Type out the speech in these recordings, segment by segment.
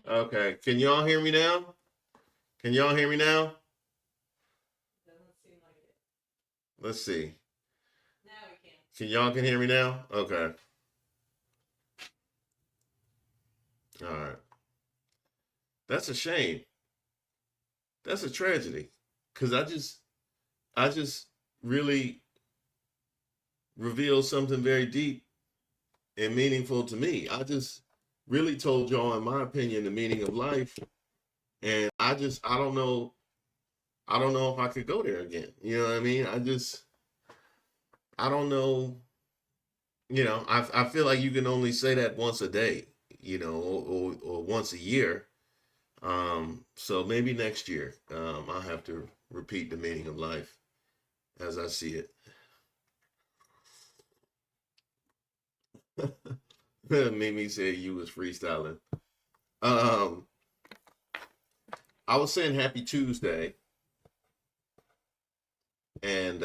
Okay. Can y'all hear me now? Can y'all hear me now? Let's see. Can y'all can hear me now? Okay. All right. That's a shame. That's a tragedy. Cause I just really revealed something very deep and meaningful to me. I just really told y'all, in my opinion, the meaning of life. And I don't know if I could go there again. You know what I mean? I don't know. I feel like you can only say that once a day, or once a year. So maybe next year, I'll have to repeat the meaning of life as I see it. Mimi said you was freestyling. Um, I was saying happy Tuesday and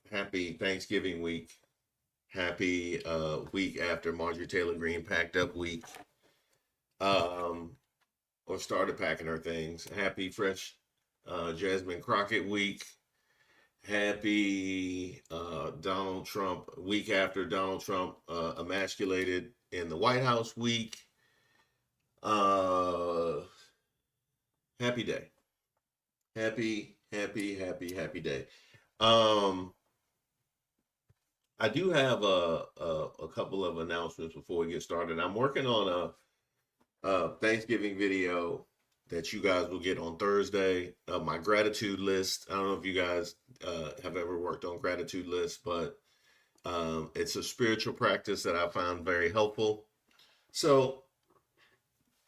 happy Thanksgiving week. Happy week after Marjorie Taylor Greene packed up week, um, or started packing her things. Happy fresh Jasmine Crockett week. Happy Donald Trump week after Donald Trump emasculated in the White House week. Uh, happy day. Happy day. Um, I do have a couple of announcements before we get started. I'm working on a Thanksgiving video that you guys will get on Thursday. My gratitude list. I don't know if you guys have ever worked on gratitude lists, but it's a spiritual practice that I found very helpful. So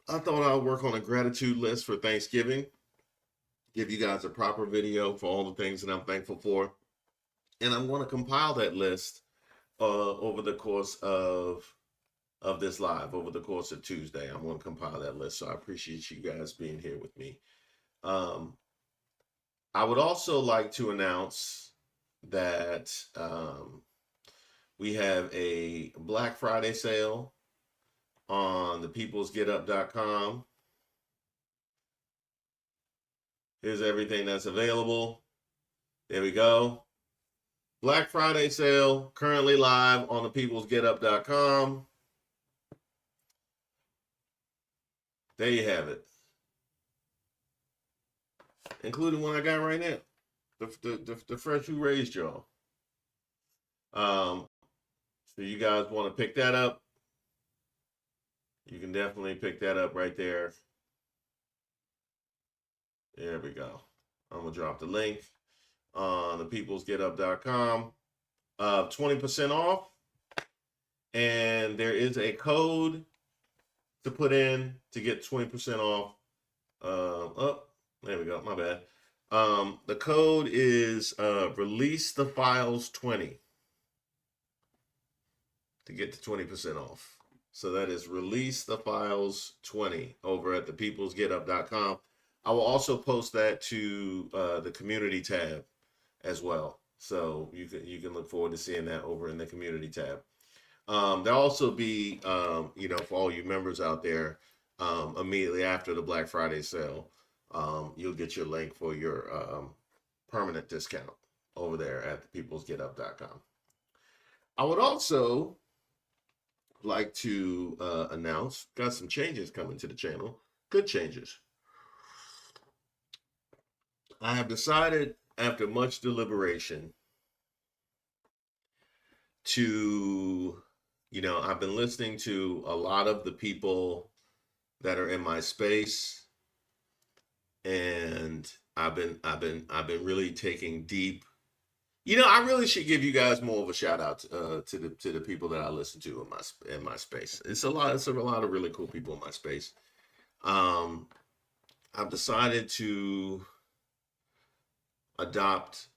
I thought I'd work on a gratitude list for Thanksgiving, give you guys a proper video for all the things that I'm thankful for. And I'm going to compile that list over the course of this live, over the course of Tuesday. I'm going to compile that list. So I appreciate you guys being here with me. Um, I would also like to announce that we have a Black Friday sale on thepeoplesgetup.com. Here's everything that's available. There we go. Black Friday sale currently live on thepeoplesgetup.com. There you have it, including one I got right now. The fresh who raised y'all. So you guys want to pick that up? You can definitely pick that up right there. There we go. I'm gonna drop the link on thepeoplesgetup.com. 20% off, and there is a code to put in to get 20% off. Oh, there we go. My bad. The code is release the files 20 to get the 20% off. So that is release the files 20 over at thepeoplesgetup.com. I will also post that to the community tab as well. So you can look forward to seeing that over in the community tab. There'll also be, for all you members out there, immediately after the Black Friday sale, you'll get your link for your permanent discount over there at thepeoplesgetup.com. I would also like to announce, got some changes coming to the channel. Good changes. I have decided, after much deliberation, to, I've been listening to a lot of the people that are in my space, and I've been really taking deep. I really should give you guys more of a shout out to the people that I listen to in my space. It's a lot of really cool people in my space. I've decided to adopt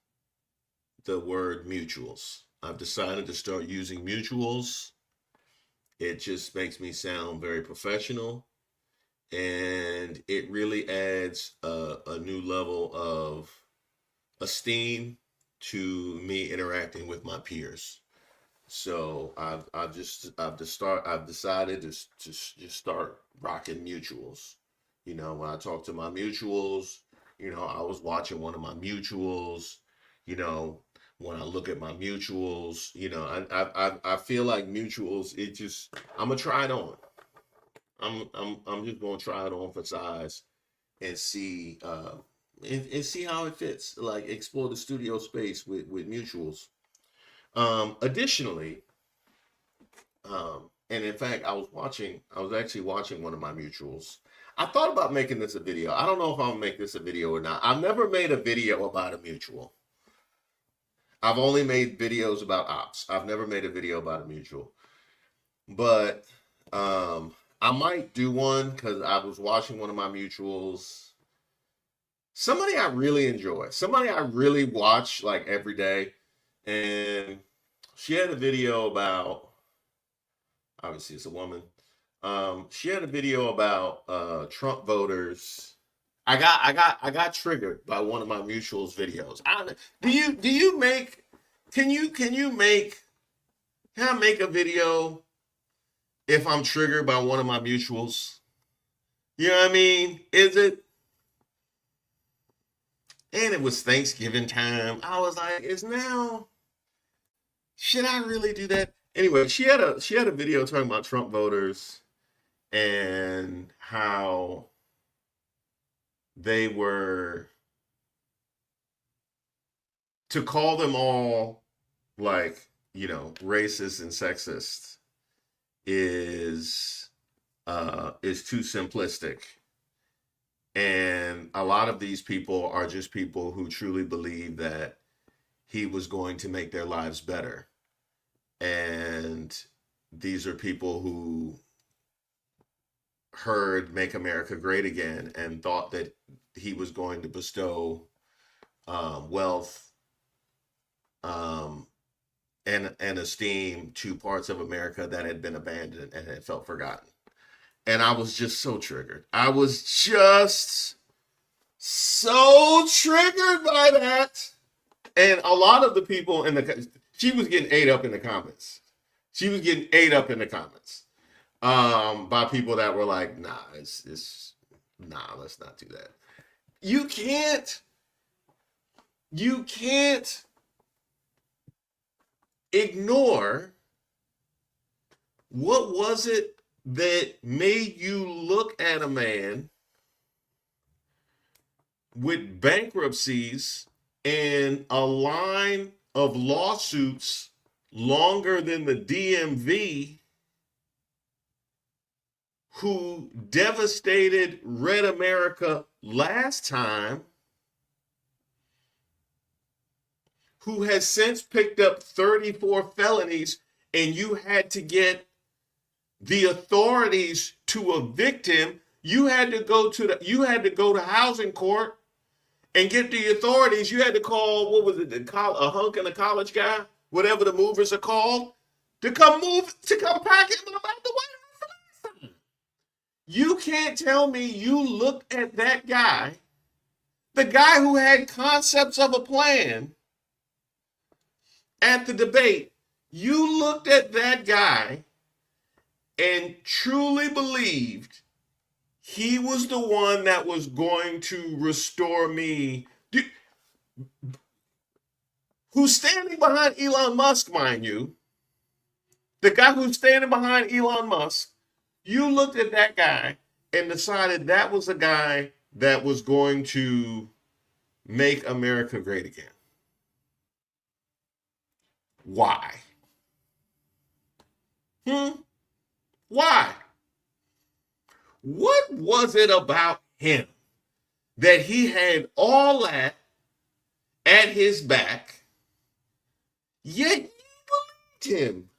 the word mutuals. I've decided to start using mutuals. It just makes me sound very professional, and it really adds a new level of esteem to me interacting with my peers. So I've decided to just start rocking mutuals. You know, when I talk to my mutuals, you know, I was watching one of my mutuals. You know, when I look at my mutuals, you know, I feel like mutuals. It just I'm gonna try it on. I'm just gonna try it on for size and see and see how it fits. Like explore the studio space with mutuals. Additionally, and in fact, I was actually watching one of my mutuals. I thought about making this a video. I don't know if I'm gonna make this a video or not. I've never made a video about a mutual. I've only made videos about ops. I've never made a video about a mutual. But I might do one because I was watching one of my mutuals. Somebody I really enjoy, somebody I really watch like every day. And she had a video about, obviously it's a woman. She had a video about Trump voters. I got triggered by one of my mutuals videos. Do you make can you make can I make a video if I'm triggered by one of my mutuals? You know what I mean? Is it? And it was Thanksgiving time. I was like, is now should I really do that? Anyway, she had a video talking about Trump voters and how they were to call them all like, you know, racist and sexist is too simplistic. And a lot of these people are just people who truly believe that he was going to make their lives better. And these are people who heard Make America Great Again and thought that he was going to bestow wealth um, and esteem to parts of America that had been abandoned and had felt forgotten. And I was just so triggered. I was just so triggered by that. And a lot of the people she was getting ate up in the comments. She was getting ate up in the comments by people that were like, nah, nah, let's not do that. You can't ignore what was it that made you look at a man with bankruptcies and a line of lawsuits longer than the DMV, who devastated Red America last time, who has since picked up 34 felonies, and you had to get the authorities to evict him. You had to go to housing court and get the authorities. You had to call, what was it, a hunk and a college guy, whatever the movers are called, to come pack him up out the way. You can't tell me you looked at that guy, the guy who had concepts of a plan at the debate. You looked at that guy and truly believed he was the one that was going to restore me. Who's standing behind Elon Musk, mind you, the guy who's standing behind Elon Musk, you looked at that guy and decided that was a guy that was going to make America great again. Why? Why? What was it about him that he had all that at his back, yet you believed him?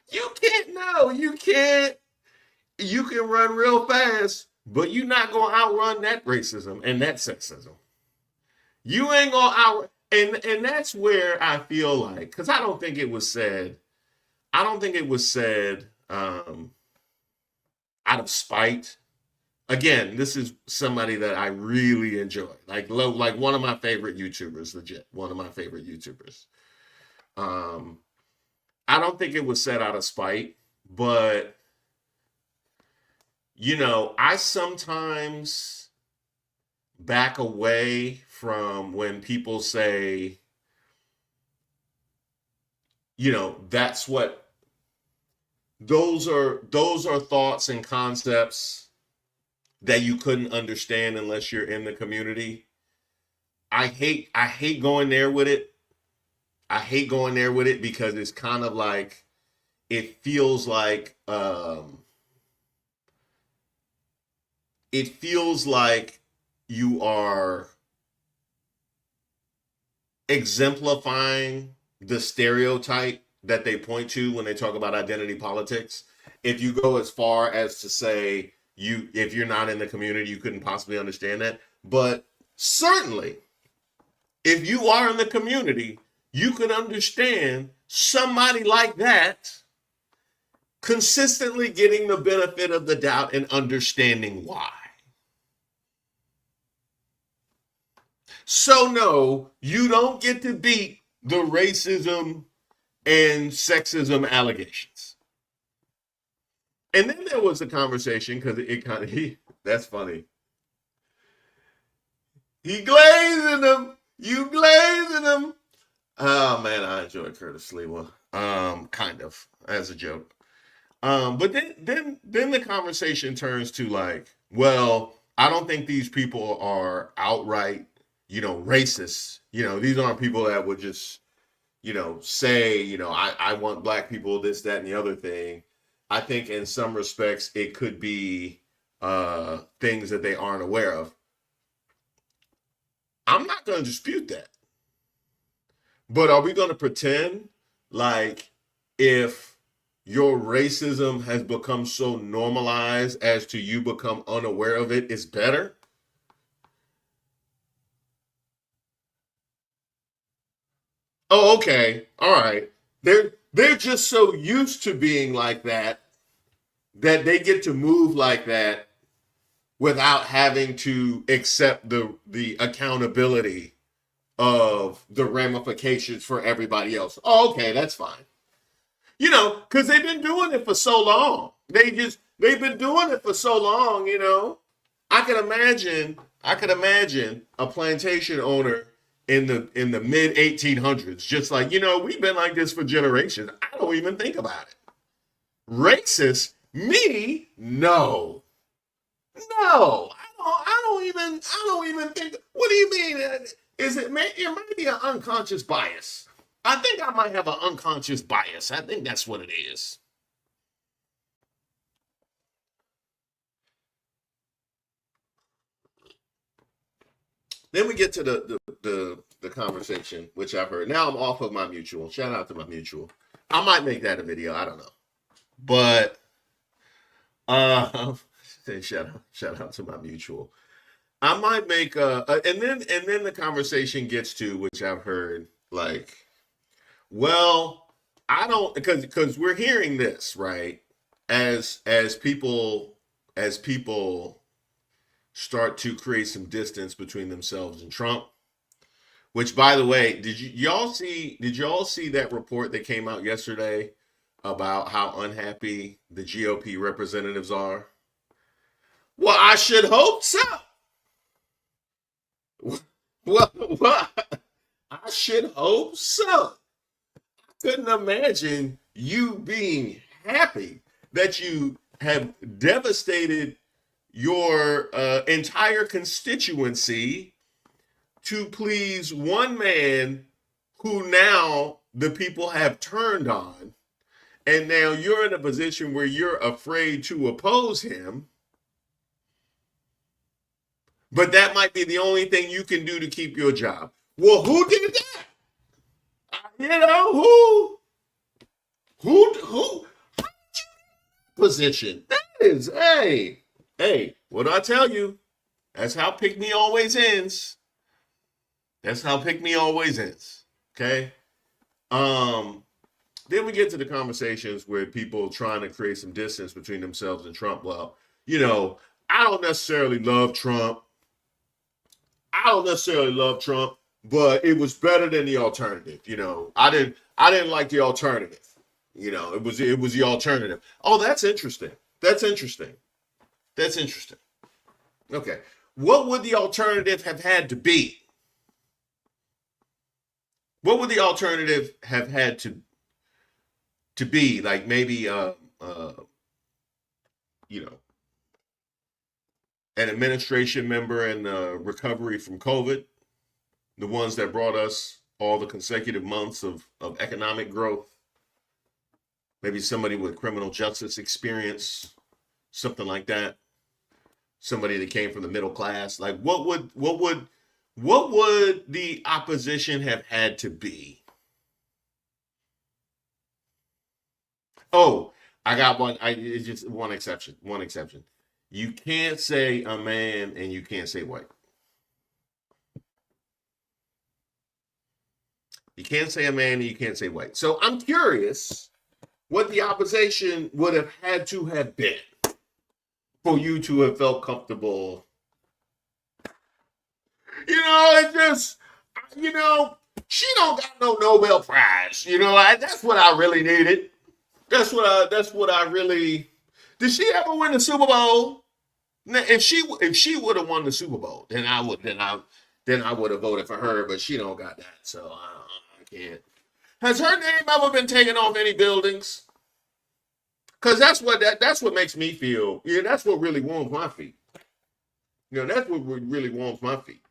You can't know. You can run real fast, but you're not going to outrun that racism and that sexism. You ain't going to outrun. And that's where I feel like, because I don't think it was said out of spite. again, this is somebody that I really enjoy. Like one of my favorite YouTubers, legit. One of my favorite YouTubers. Um, I don't think it was set out of spite, but I sometimes back away from when people say, that's what those are thoughts and concepts that you couldn't understand unless you're in the community. I hate going there with it. I hate going there with it because it's kind of like it feels like you are exemplifying the stereotype that they point to when they talk about identity politics. If you go as far as to say if you're not in the community, you couldn't possibly understand that. But certainly, if you are in the community, you can understand somebody like that consistently getting the benefit of the doubt and understanding why. So no, you don't get to beat the racism and sexism allegations. And then there was a conversation because it kind of that's funny. He glazing them. You glazing them. Oh man, I enjoy Curtis Lewa. Kind of as a joke. But then the conversation turns to like, well, I don't think these people are outright, racist. These aren't people that would just, say, I want black people, this, that, and the other thing. I think in some respects it could be things that they aren't aware of. I'm not going to dispute that. But are we going to pretend like if your racism has become so normalized as to you become unaware of it is better? Oh, okay. All right. They're just so used to being like that they get to move like that without having to accept the accountability of the ramifications for everybody else. Oh, okay, that's fine. Because they've been doing it for so long. They've been doing it for so long. I could imagine a plantation owner in the mid 1800s, just like we've been like this for generations. I don't even think about it. Racist? Me? No. No, I don't even think. What do you mean? Is it? It might be an unconscious bias. I think I might have an unconscious bias. I think that's what it is. Then we get to the conversation, which I've heard. Now I'm off of my mutual. Shout out to my mutual. I might make that a video. I don't know, but shout out to my mutual. I might make and then the conversation gets to which I've heard like, well, I don't because we're hearing this right as people start to create some distance between themselves and Trump. Which, by the way, did y'all see that report that came out yesterday about how unhappy the GOP representatives are? Well, I should hope so. Well, I should hope so. Couldn't imagine you being happy that you have devastated your entire constituency to please one man who now the people have turned on. And now you're in a position where you're afraid to oppose him. But that might be the only thing you can do to keep your job. Well, who did that? Who position? That is, hey, what do I tell you? That's how Pick Me always ends. That's how Pick Me always ends. Okay. Then we get to the conversations where people trying to create some distance between themselves and Trump. Well, you know, I don't necessarily love Trump. But it was better than the alternative. I didn't like the alternative. It was the alternative. Oh, that's interesting. That's interesting. That's interesting. Okay. What would the alternative have had to be? What would the alternative have had to be? Like maybe you know, an administration member in recovery from COVID, the ones that brought us all the consecutive months of economic growth. Maybe somebody with criminal justice experience, something like that. Somebody that came from the middle class. Like what would the opposition have had to be? Oh, I got one. It's just one exception. One exception. You can't say a man and you can't say white. You can't say a man and you can't say white. So I'm curious what the opposition would have had to have been for you to have felt comfortable. It just, she don't got no Nobel Prize. That's what I really needed. That's what I really. Did she ever win the Super Bowl? If she would have won the Super Bowl, then I would have voted for her. But she don't got that, so I can't. Has her name ever been taken off any buildings? Because that's what makes me feel. Yeah, that's what really warms my feet. That's what really warms my feet.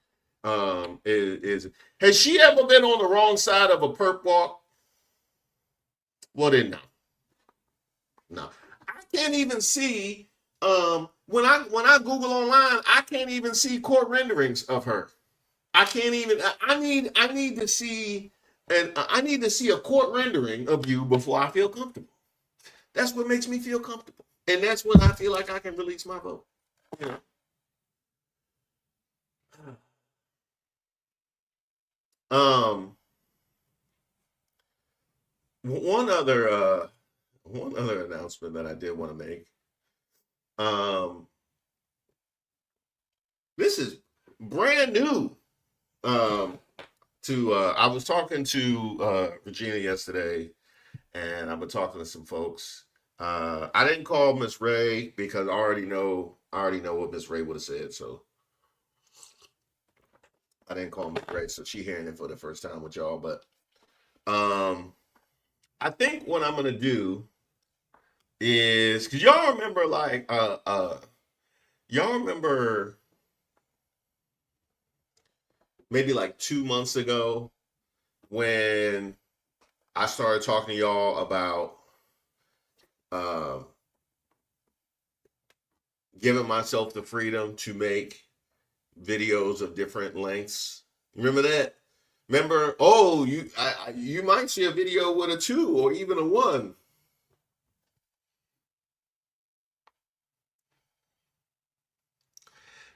Has she ever been on the wrong side of a perp walk? Well, then no. I can't even see. When I Google online, I can't even see court renderings of her. I can't even. I need to see, and I need to see a court rendering of you before I feel comfortable. That's what makes me feel comfortable, and that's when I feel like I can release my vote. One other announcement that I did want to make. This is brand new. I was talking to Regina yesterday, and I've been talking to some folks. I didn't call Miss Ray because I already know what Miss Ray would have said. So I didn't call Miss Ray, so she hearing it for the first time with y'all. But I think what I'm gonna do is, because y'all remember maybe like 2 months ago when I started talking to y'all about giving myself the freedom to make videos of different lengths. Remember that? Remember? Oh, you might see a video with a 2 or even a 1.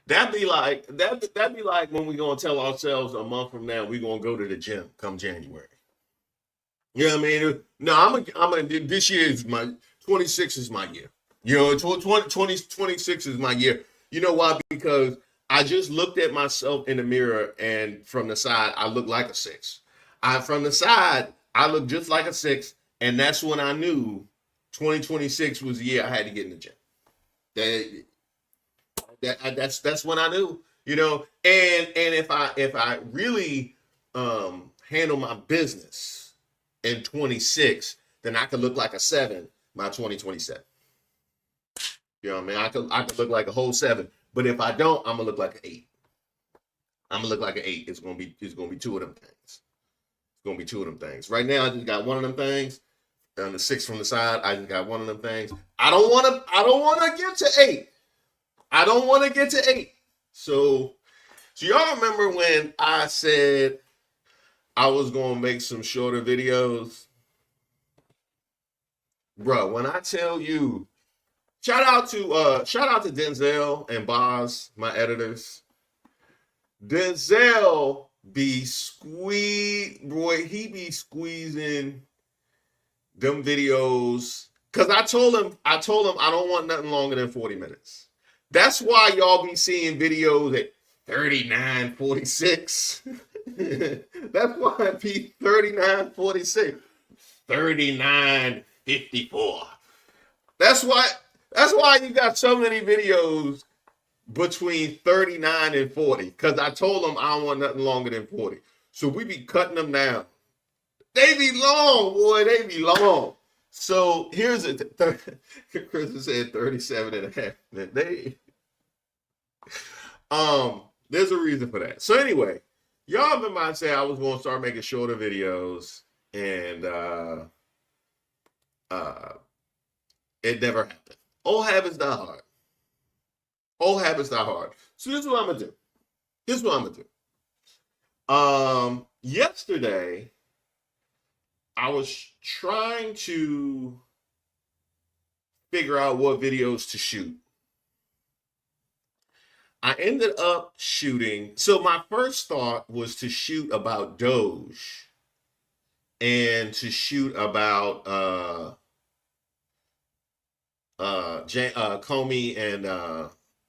That'd be like when we gonna tell ourselves a month from now we gonna go to the gym come January. You know what I mean? No, this year is my 26 is my year. 26 is my year. You know why? Because I just looked at myself in the mirror, and from the side, I look like a 6. From the side, I look just like a 6, and that's when I knew 2026 was the year I had to get in the gym. That's when I knew, and if I really handle my business in 26, then I could look like a 7 by 2027. You know what I mean? I could look like a whole 7, but if I don't, I'm gonna look like an 8. I'm gonna look like an 8. It's gonna be 2 of them things. It's gonna be 2 of them things. Right now, I just got one of them things. On the 6 from the side, I just got one of them things. I don't wanna get to 8. I don't want to get to 8. So y'all remember when I said I was going to make some shorter videos? Bro, when I tell you, shout out to Denzel and Boz, my editors. Denzel be he be squeezing them videos. Cause I told him I don't want nothing longer than 40 minutes. That's why y'all be seeing videos at 39:46. That's why it be 39:46, 39:54. That's why. That's why you got so many videos between 39 and 40. Because I told them I don't want nothing longer than 40. So we be cutting them down. They be long, boy. They be long. So here's a Chris said 37 and a half. There's a reason for that. So anyway, y'all been mind say I was going to start making shorter videos, and it never happened. Old habits die hard. Old habits die hard. So this is what I'm gonna do. Here's what I'm gonna do. Yesterday, I was trying to figure out what videos to shoot. I ended up shooting. So my first thought was to shoot about Doge and to shoot about Comey and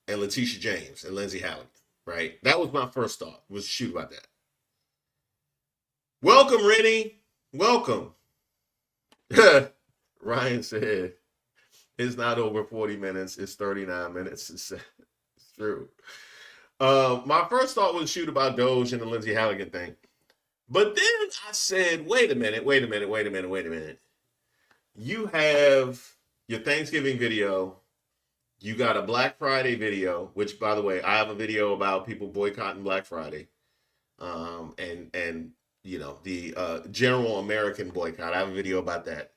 Letitia James and Lindsay Halligan, right? That was my first thought, was to shoot about that. Welcome, Rennie. Welcome. Ryan said, it's not over 40 minutes. It's 39 minutes. It's true. My first thought was to shoot about Doge and the Lindsay Halligan thing. But then I said, wait a minute. You have your Thanksgiving video. You got a Black Friday video, which, by the way, I have a video about people boycotting Black Friday, and you know, the general American boycott. I have a video about that.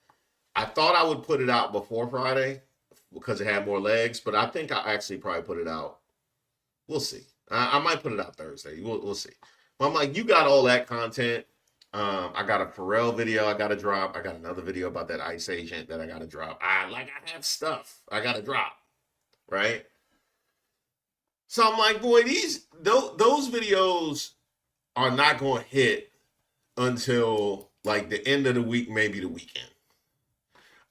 I thought I would put it out before Friday because it had more legs, but I think I actually probably put it out. We'll see. I might put it out Thursday. We'll see. But I'm like, you got all that content. I got a Pharrell video I got to drop. I got another video about that ICE agent that I got to drop. I have stuff I got to drop. Right? So I'm like, boy, those videos are not going to hit until like the end of the week, maybe the weekend.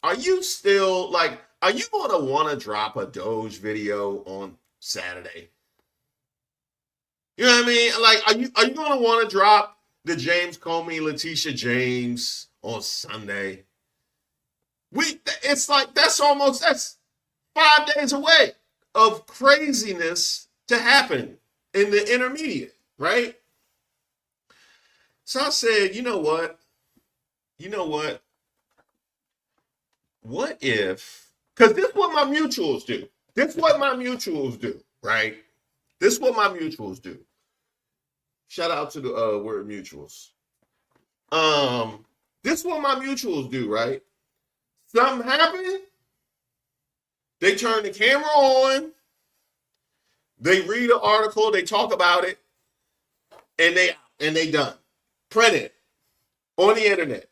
Are you still like, are you going to want to drop a Doge video on Saturday? You know what I mean? Like, are you going to want to drop the James Comey, Letitia James on Sunday? It's like, that's 5 days away of craziness to happen in the intermediate, right? So I said, you know what? What if, because this is what my mutuals do. Right? This is what my mutuals do. Shout out to the word mutuals. This is what my mutuals do, right? Something happened. They turn the camera on. They read an article. They talk about it, and they done. Print it on the internet.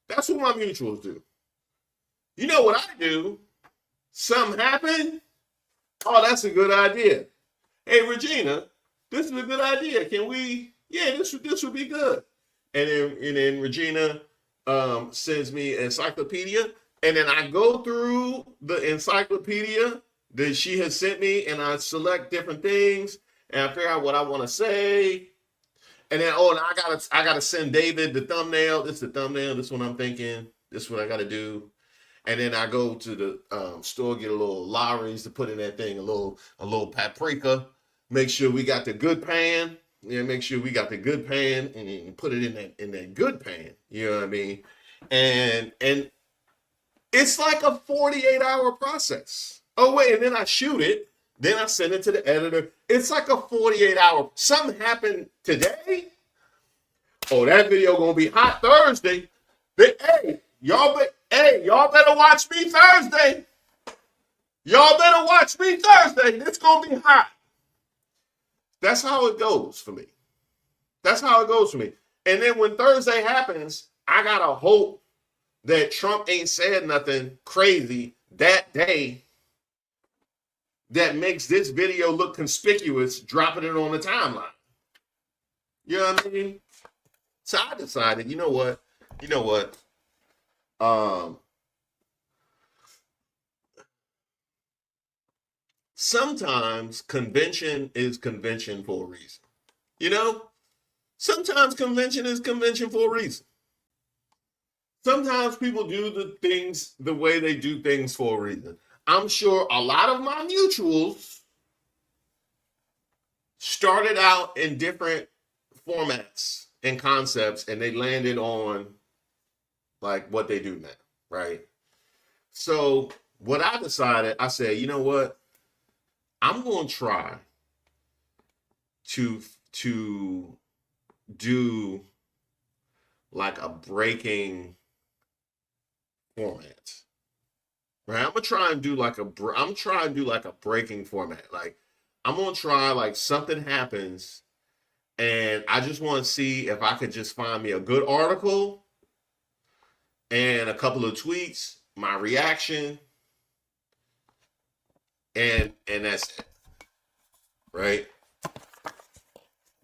That's what my mutuals do. You know what I do? Something happened. Oh, that's a good idea. Hey, Regina, this is a good idea. Can we? Yeah, this would be good. And then Regina sends me an encyclopedia, and then I go through the encyclopedia that she has sent me, and I select different things, and I figure out what I want to say. And then, and I gotta send David the thumbnail. This is the thumbnail. This is what I'm thinking. This is what I gotta do. And then I go to the store, get a little Lawry's to put in that thing, a little paprika. Make sure we got the good pan. Yeah, make sure we got the good pan and put it in that good pan. You know what I mean? And it's like a 48-hour process. Oh wait, and then I shoot it. Then I send it to the editor. It's like a 48-hour. Something happened today. Oh, that video gonna be hot Thursday. But hey, y'all better watch me Thursday. Y'all better watch me Thursday. It's gonna be hot. That's how it goes for me. And then when Thursday happens, I gotta hope that Trump ain't said nothing crazy that day that makes this video look conspicuous, dropping it on the timeline. You know what I mean? So I decided, you know what? sometimes convention is convention for a reason. You know, sometimes convention is convention for a reason. Sometimes people do the things the way they do things for a reason. I'm sure a lot of my mutuals started out in different formats and concepts, and they landed on like what they do now, right? So what I decided, I said, you know what? I'm going to try to do like a breaking format. Right? I'm gonna try and do like a breaking format. Like I'm gonna try like something happens and I just want to see if I could just find me a good article and a couple of tweets, my reaction, and that's it. Right?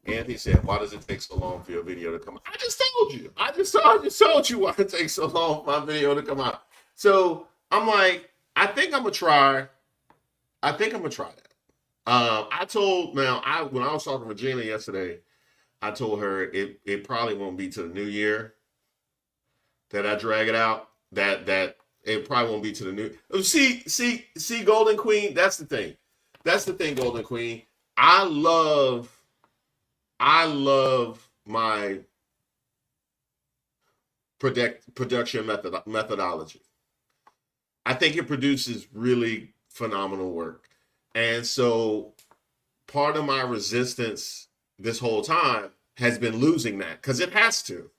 Anthony said, "Why does it take so long for your video to come out?" I just told you. I just told you why it takes so long for my video to come out. So I'm like, I think I'm gonna try. I think I'm gonna try that. I told now I when I was talking to Regina yesterday, I told her it probably won't be to the new year that I drag it out. That it probably won't be to the new. See, Golden Queen. That's the thing. That's the thing, Golden Queen. I love my production methodology. I think it produces really phenomenal work. And so part of my resistance this whole time has been losing that because it has to,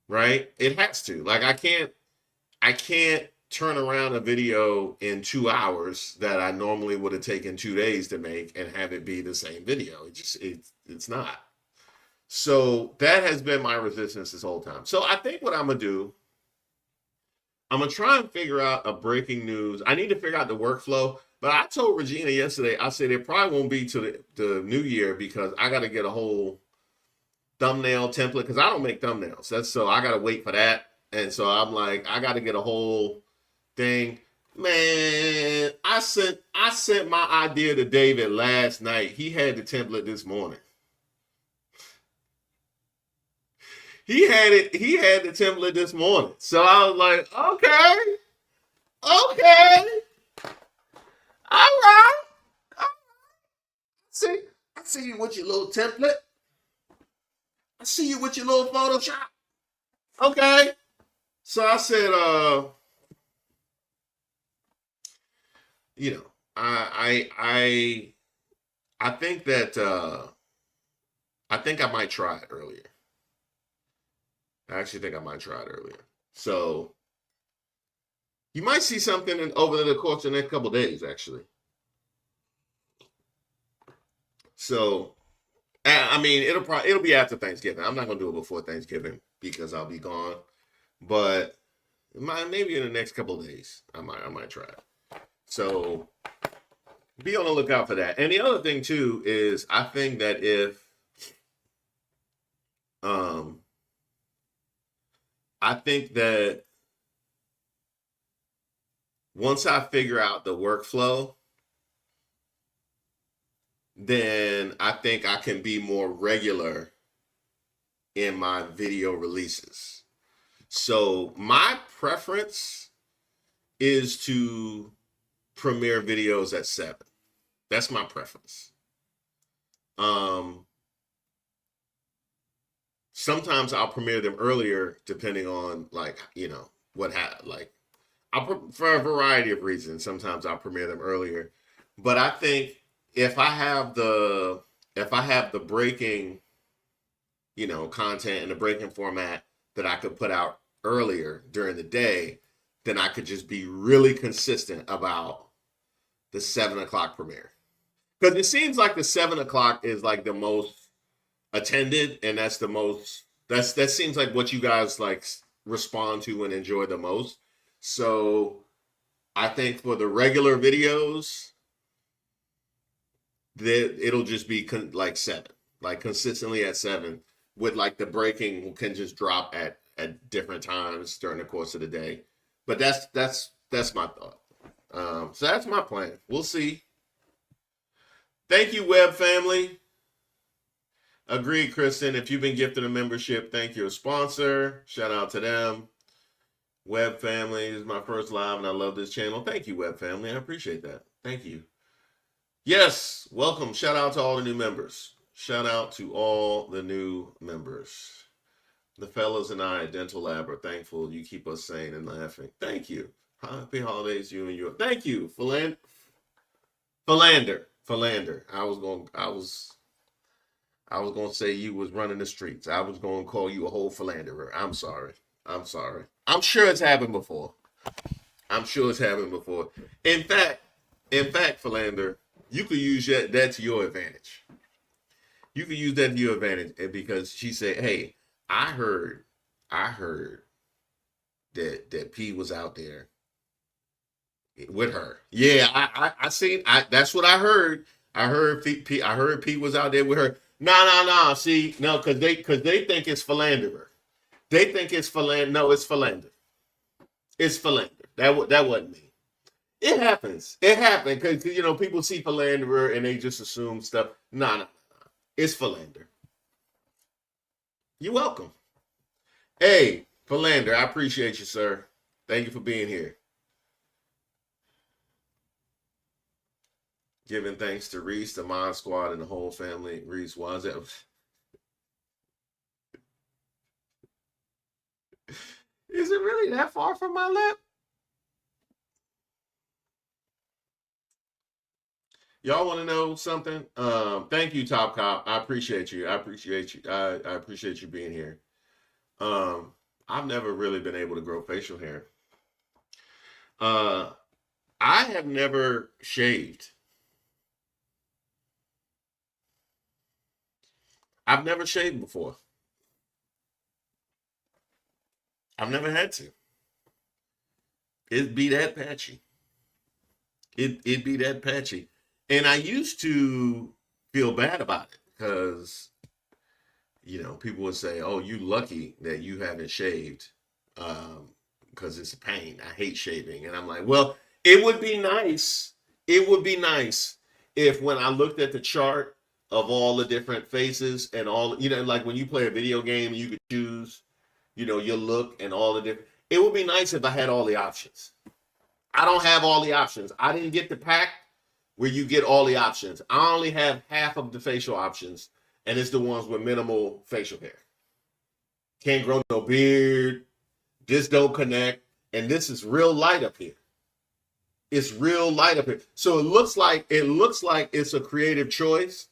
right? It has to. Like I can't turn around a video in 2 hours that I normally would have taken 2 days to make and have it be the same video. It's not. So that has been my resistance this whole time. So I think what I'm gonna do, I'm gonna try and figure out a breaking news. I need to figure out the workflow. But I told Regina yesterday, I said it probably won't be to the new year because I got to get a whole thumbnail template because I don't make thumbnails. So I got to wait for that. And so I'm like, I got to get a whole thing. Man, I sent my idea to David last night. He had the template this morning. He had the template this morning. So I was like, okay. All right. See, I see you with your little template. I see you with your little Photoshop. Okay. So I said, you know, I think that I think I might try it earlier. I actually think I might try it earlier. So you might see something over the course of the next couple of days, actually. So, I mean, it'll be after Thanksgiving. I'm not gonna do it before Thanksgiving because I'll be gone. But maybe in the next couple of days, I might try it. So be on the lookout for that. And the other thing too is I think that if I think that once I figure out the workflow, then I think I can be more regular in my video releases. So my preference is to premiere videos at 7. That's my preference. Sometimes I'll premiere them earlier depending on for a variety of reasons. Sometimes I'll premiere them earlier. But I think if I have the breaking, content and the breaking format that I could put out earlier during the day, then I could just be really consistent about the 7 o'clock premiere. Because it seems like the 7 o'clock is like the most attended, and that seems like what you guys like respond to and enjoy the most. So I think for the regular videos, that it'll just be like 7, like consistently at 7, with like the breaking can just drop at different times during the course of the day. But that's my thought. So that's my plan. We'll see. Thank you, Web family. Agreed, Kristen. If you've been gifted a membership, thank you, a sponsor. Shout out to them. Web family is my first live, and I love this channel. Thank you, Web family. I appreciate that. Thank you. Yes, welcome. Shout out to all the new members. Shout out to all the new members. The fellas and I at Dental Lab are thankful you keep us sane and laughing. Thank you. Happy holidays, you and your. Thank you, Philander. I was gonna say you was running the streets. I was gonna call you a whole philanderer. I'm sorry. I'm sure it's happened before. In fact, philander, you could use that to your advantage. You could use that to your advantage, because she said, "Hey, I heard that P was out there with her." Yeah, I seen. That's what I heard. I heard P was out there with her. No. See, no, because they think it's philanderer. They think it's philander. No, it's philander. It's philander. That wasn't me. It happens. It happened because people see philanderer and they just assume stuff. No. It's philander. You're welcome. Hey, philander, I appreciate you, sir. Thank you for being here. Giving thanks to Reese, the Mod Squad, and the whole family. Reese Waters. Is it really that far from my lip? Y'all want to know something? Thank you, Top Cop. I appreciate you. I appreciate you being here. I've never really been able to grow facial hair. I have never shaved. I've never shaved before. I've never had to. It'd be that patchy. It'd be that patchy. And I used to feel bad about it because, people would say, "Oh, you lucky that you haven't shaved because it's a pain. I hate shaving." And I'm like, well, it would be nice. It would be nice if when I looked at the chart of all the different faces and all, like when you play a video game, you could choose, your look and all the different. It would be nice if I had all the options. I don't have all the options. I didn't get the pack where you get all the options. I only have half of the facial options, and it's the ones with minimal facial hair. Can't grow no beard. This don't connect. And this is real light up here. It's real light up here. So it looks like it's a creative choice.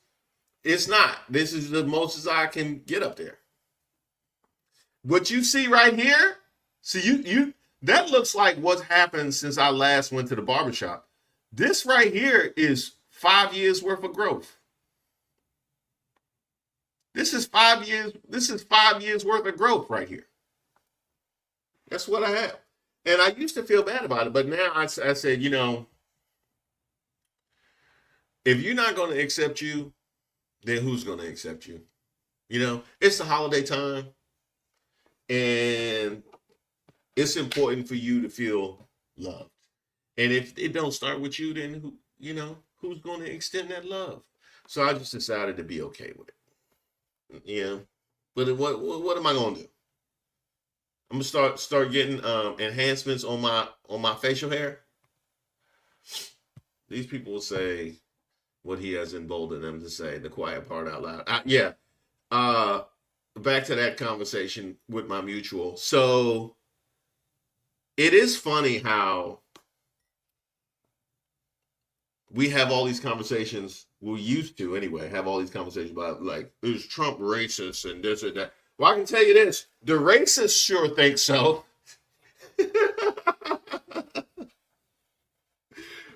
It's not. This is the most as I can get up there. What you see right here, see you that looks like what's happened since I last went to the barbershop. This right here is 5 years worth of growth. This is 5 years. This is 5 years worth of growth right here. That's what I have. And I used to feel bad about it, but now I said, if you're not going to accept you, then who's going to accept you? It's the holiday time, and it's important for you to feel loved. And if it don't start with you, then who's going to extend that love? So I just decided to be okay with it. But what am I going to do? I'm gonna start getting enhancements on my facial hair. These people will say what he has emboldened them to say, the quiet part out loud. Back to that conversation with my mutual. So it is funny how we have all these conversations. We used to anyway have all these conversations about like, is Trump racist and this and that. Well, I can tell you this: the racists sure think so.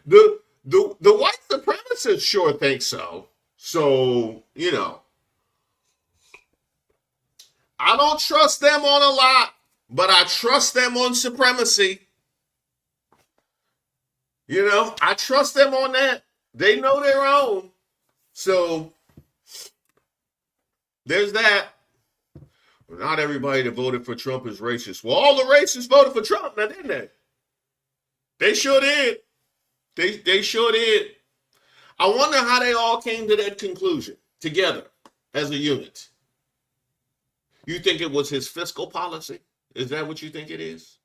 the white supremacists sure think so. So I don't trust them on a lot, but I trust them on supremacy. I trust them on that. They know their own. So there's that. Not everybody that voted for Trump is racist. Well, all the racists voted for Trump, now didn't they? They sure did. They sure did. I wonder how they all came to that conclusion together as a unit. You think it was his fiscal policy? Is that what you think it is?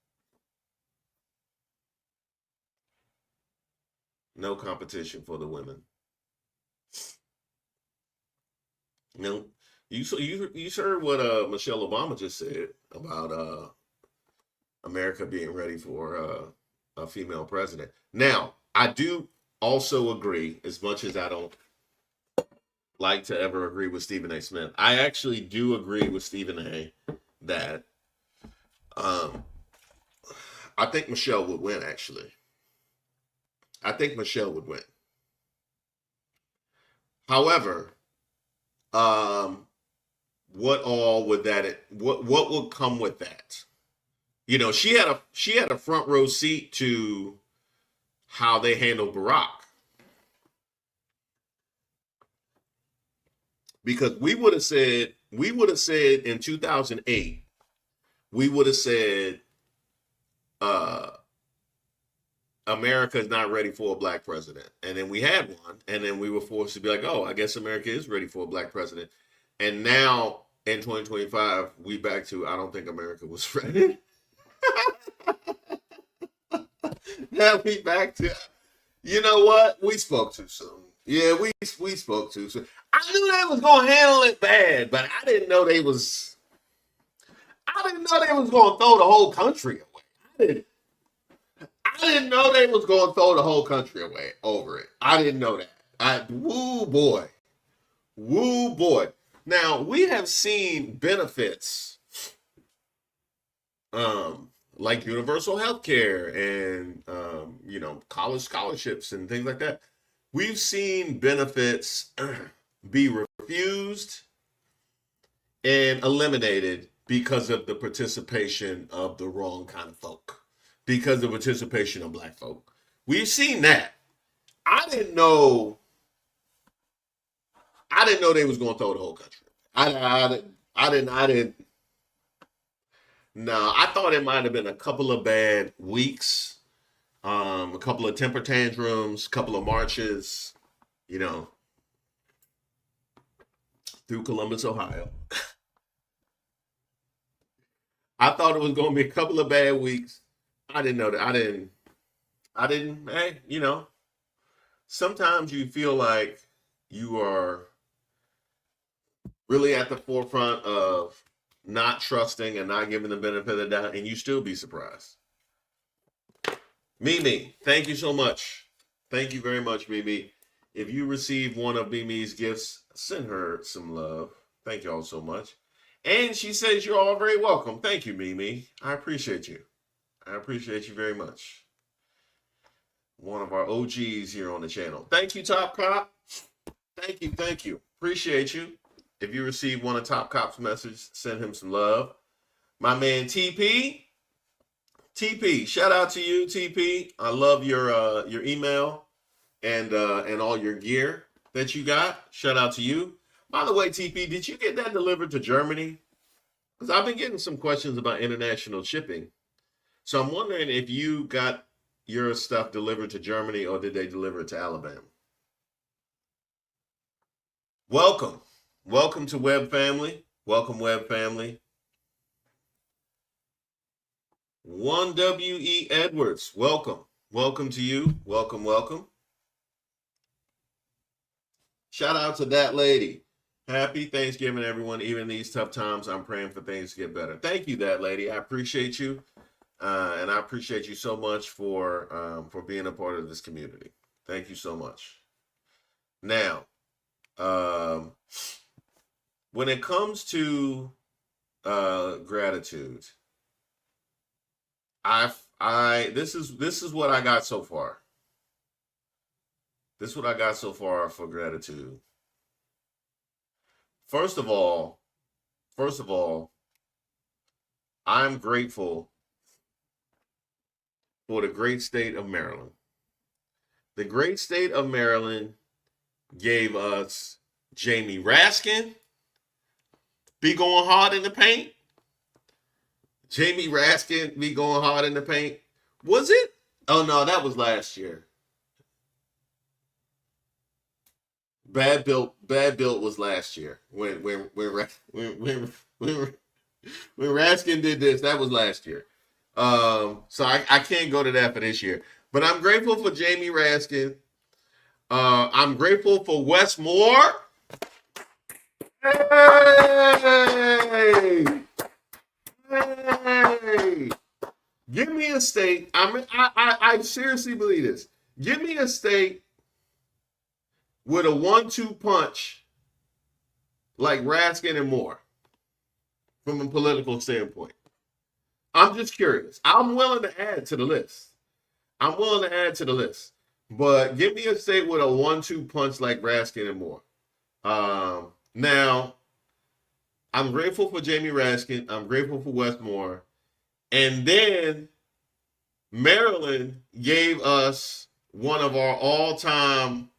No competition for the women. No, you heard what Michelle Obama just said about America being ready for a female president. Now, I do also agree, as much as I don't like to ever agree with Stephen A. Smith, I actually do agree with Stephen A. that um, I think Michelle would win. Actually, I think Michelle would win. However, um, what all would that? What would come with that? You know, she had a front row seat to how they handled Barack, because we would have said in 2008, we would have said uh America is not ready for a black president. And then we had one, and then we were forced to be like, oh, I guess America is ready for a black president. And now in 2025, we back to I don't think America was ready. Now we back to, you know what? We spoke too soon. Yeah, we spoke too soon. I knew they was gonna handle it bad, but I didn't know they was gonna throw the whole country away. I didn't know they was gonna throw the whole country away over it. I didn't know that. Woo boy. Woo boy. Now we have seen benefits like universal health care and college scholarships and things like that. We've seen benefits be refused and eliminated because of the participation of the wrong kind of folk, because of the participation of black folk. We've seen that. I didn't know. I didn't know they was going to throw the whole country. I didn't. No, I thought it might have been a couple of bad weeks, a couple of temper tantrums, a couple of marches, you know, through Columbus, Ohio. I thought it was going to be a couple of bad weeks. I didn't know that. I didn't. Hey, sometimes you feel like you are really at the forefront of not trusting and not giving the benefit of the doubt, and you still be surprised. Mimi, thank you so much. Thank you very much, Mimi. If you receive one of Mimi's gifts, send her some love. Thank you all so much. And she says you're all very welcome. Thank you, Mimi. I appreciate you. I appreciate you very much. One of our OGs here on the channel. Thank you, Top Cop. Thank you, thank you. Appreciate you. If you receive one of Top Cop's messages, send him some love. My man TP. TP, shout out to you, TP. I love your email and all your gear that you got. Shout out to you. By the way, TP, did you get that delivered to Germany? Because I've been getting some questions about international shipping. So I'm wondering if you got your stuff delivered to Germany or did they deliver it to Alabama? Welcome. Welcome to Web Family. Welcome, Web Family. 1WE Edwards, welcome. Welcome to you. Welcome, welcome. Shout out to that lady. Happy Thanksgiving, everyone. Even in these tough times, I'm praying for things to get better. Thank you, that lady. I appreciate you. And I appreciate you so much for being a part of this community. Thank you so much. Now, when it comes to gratitude, this is what I got so far. This is what I got so far for gratitude. First of all, I'm grateful for the great state of Maryland. The great state of Maryland gave us Jamie Raskin, be going hard in the paint. Jamie Raskin be going hard in the paint. Was it? Oh no, that was last year. Bad built was last year when Raskin did this. That was last year. So I can't go to that for this year. But I'm grateful for Jamie Raskin. I'm grateful for Wes Moore. Hey! Hey! Give me a state. I seriously believe this. Give me a state with a 1-2 punch like Raskin and Moore from a political standpoint. I'm just curious. I'm willing to add to the list. But give me a state with a 1-2 punch like Raskin and Moore. Now, I'm grateful for Jamie Raskin. I'm grateful for Wes Moore. And then Maryland gave us one of our all-time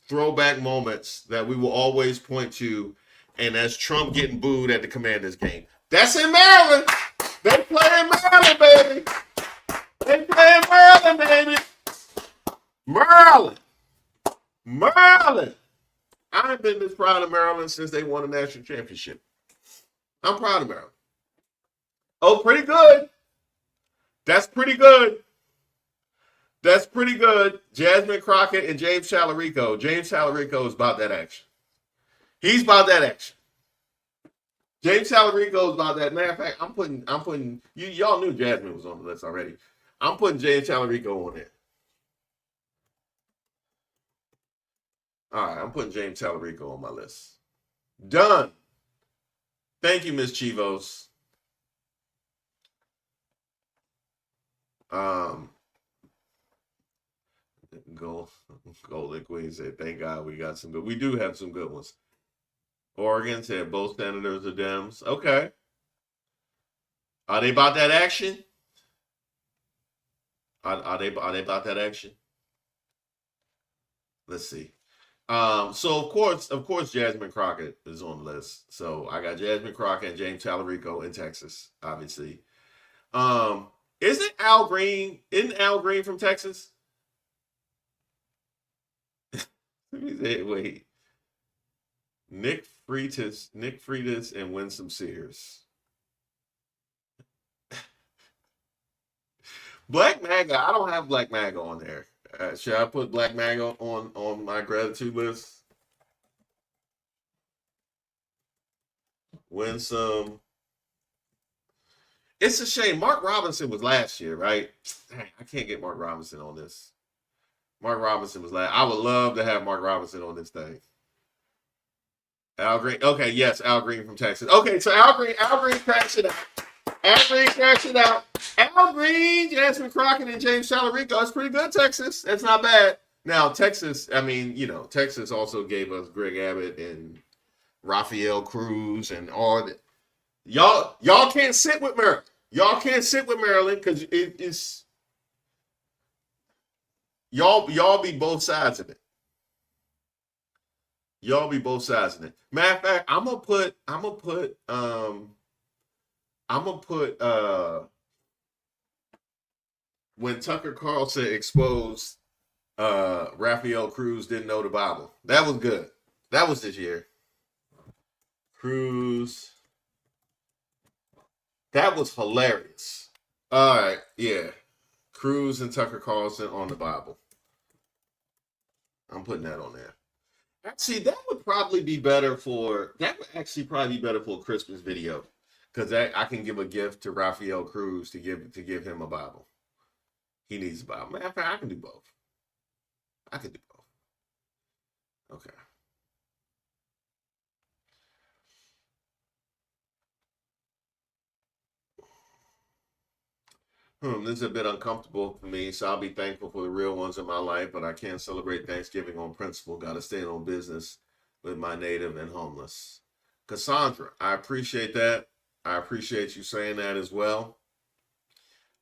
throwback moments that we will always point to, and that's Trump getting booed at the Commanders game. That's in Maryland. They play in Maryland, baby. They play in Maryland, baby. Maryland. I ain't been this proud of Maryland since they won a national championship. I'm proud of Maryland. Oh, pretty good. That's pretty good. Jasmine Crockett and James Talarico. James Talarico is about that action. He's about that action. James Talarico is about that. Matter of fact, I'm putting y'all knew Jasmine was on the list already. I'm putting James Talarico on there. All right, I'm putting James Talarico on my list. Done. Thank you, Miss Chivos. Golden Queen said, thank God we got some good. We do have some good ones. Oregon said both senators are Dems. Okay. Are they about that action? Are they about that action? Let's see. So of course, Jasmine Crockett is on the list. So I got Jasmine Crockett and James Talarico in Texas, obviously. Isn't Al Green from Texas? Let me say, wait. Nick Freitas, and Winsome Sears. Black MAGA. I don't have Black MAGA on there. Should I put Black MAGA on my gratitude list? Winsome. It's a shame. Mark Robinson was last year, right? Dang, I can't get Mark Robinson on this. Mark Robinson was last. I would love to have Mark Robinson on this thing. Al Green. Okay, yes, Al Green from Texas. Okay, so Al Green cracks it out. Al Green, Jasmine Crockett, and James Talarico. That's pretty good, Texas. That's not bad. Now, Texas, I mean, Texas also gave us Greg Abbott and Rafael Cruz and all that. Y'all can't sit with Maryland. Y'all can't sit with Maryland because it's y'all be both sides of it. Y'all be both sides of it. Matter of fact, I'm gonna put when Tucker Carlson exposed Rafael Cruz didn't know the Bible. That was good. That was this year. Cruz. That was hilarious. All right, yeah. Cruz and Tucker Carlson on the Bible. I'm putting that on there. Actually, that would probably be better for a Christmas video, because I can give a gift to Rafael Cruz to give him a Bible. He needs a Bible. Matter of fact, I can do both. Okay. This is a bit uncomfortable for me, so I'll be thankful for the real ones in my life, but I can't celebrate Thanksgiving on principle. Got to stay on business with my native and homeless. Cassandra, I appreciate that. I appreciate you saying that as well.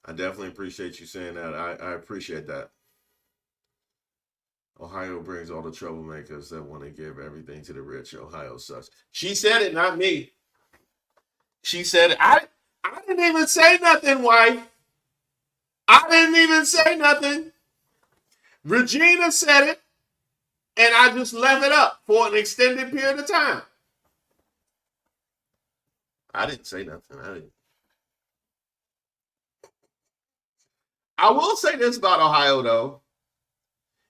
I definitely appreciate you saying that. I appreciate that. Ohio brings all the troublemakers that want to give everything to the rich. Ohio sucks. She said it, not me. She said it. I didn't even say nothing, wife. I didn't even say nothing. Regina said it. And I just left it up for an extended period of time. I didn't say nothing. I will say this about Ohio, though.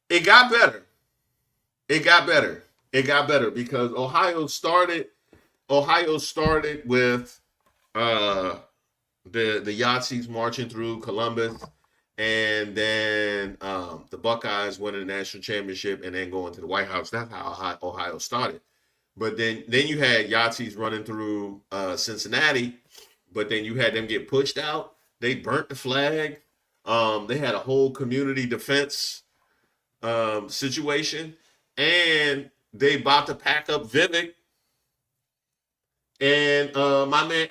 It got better. It got better. It got better because Ohio started with uh, the Yahtzees marching through Columbus, and then the Buckeyes winning the national championship, and then going to the White House. That's how Ohio started. But then you had Yahtzees running through Cincinnati, but then you had them get pushed out. They burnt the flag. They had a whole community defense situation, and they about to pack up Vivek. And my man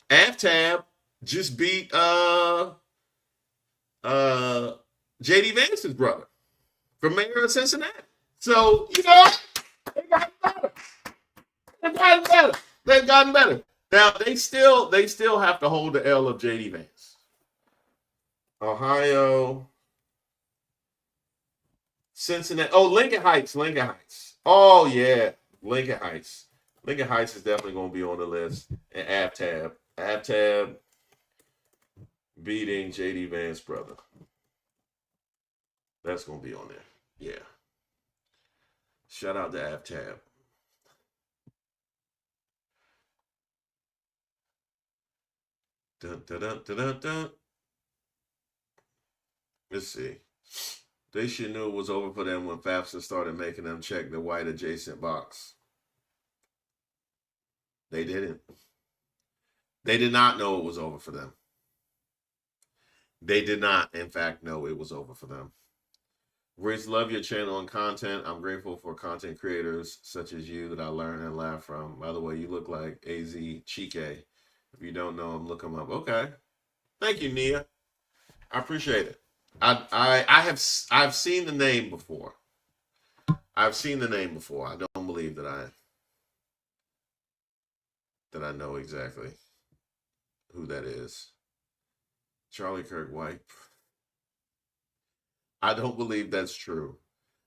Aftab just beat JD Vance's brother for mayor of Cincinnati. So, they've gotten better. They've gotten better. They've gotten better. Now they still have to hold the L of JD Vance. Ohio, Cincinnati. Oh, Lincoln Heights. Oh yeah, Lincoln Heights. Lincoln Heights is definitely going to be on the list. And Aftab beating JD Vance's brother. That's going to be on there. Yeah. Shout out to Aftab. Dun, dun, dun, dun, dun, dun. Let's see. They should knew it was over for them when FAFSA started making them check the white adjacent box. They didn't. They did not know it was over for them. They did not, in fact, know it was over for them. Reese, love your channel and content. I'm grateful for content creators such as you that I learn and laugh from. By the way, you look like AZ Chike. If you don't know him, look him up. Okay. Thank you, Nia. I appreciate it. I've seen the name before. I don't believe that I know exactly who that is. Charlie Kirk White. I don't believe that's true.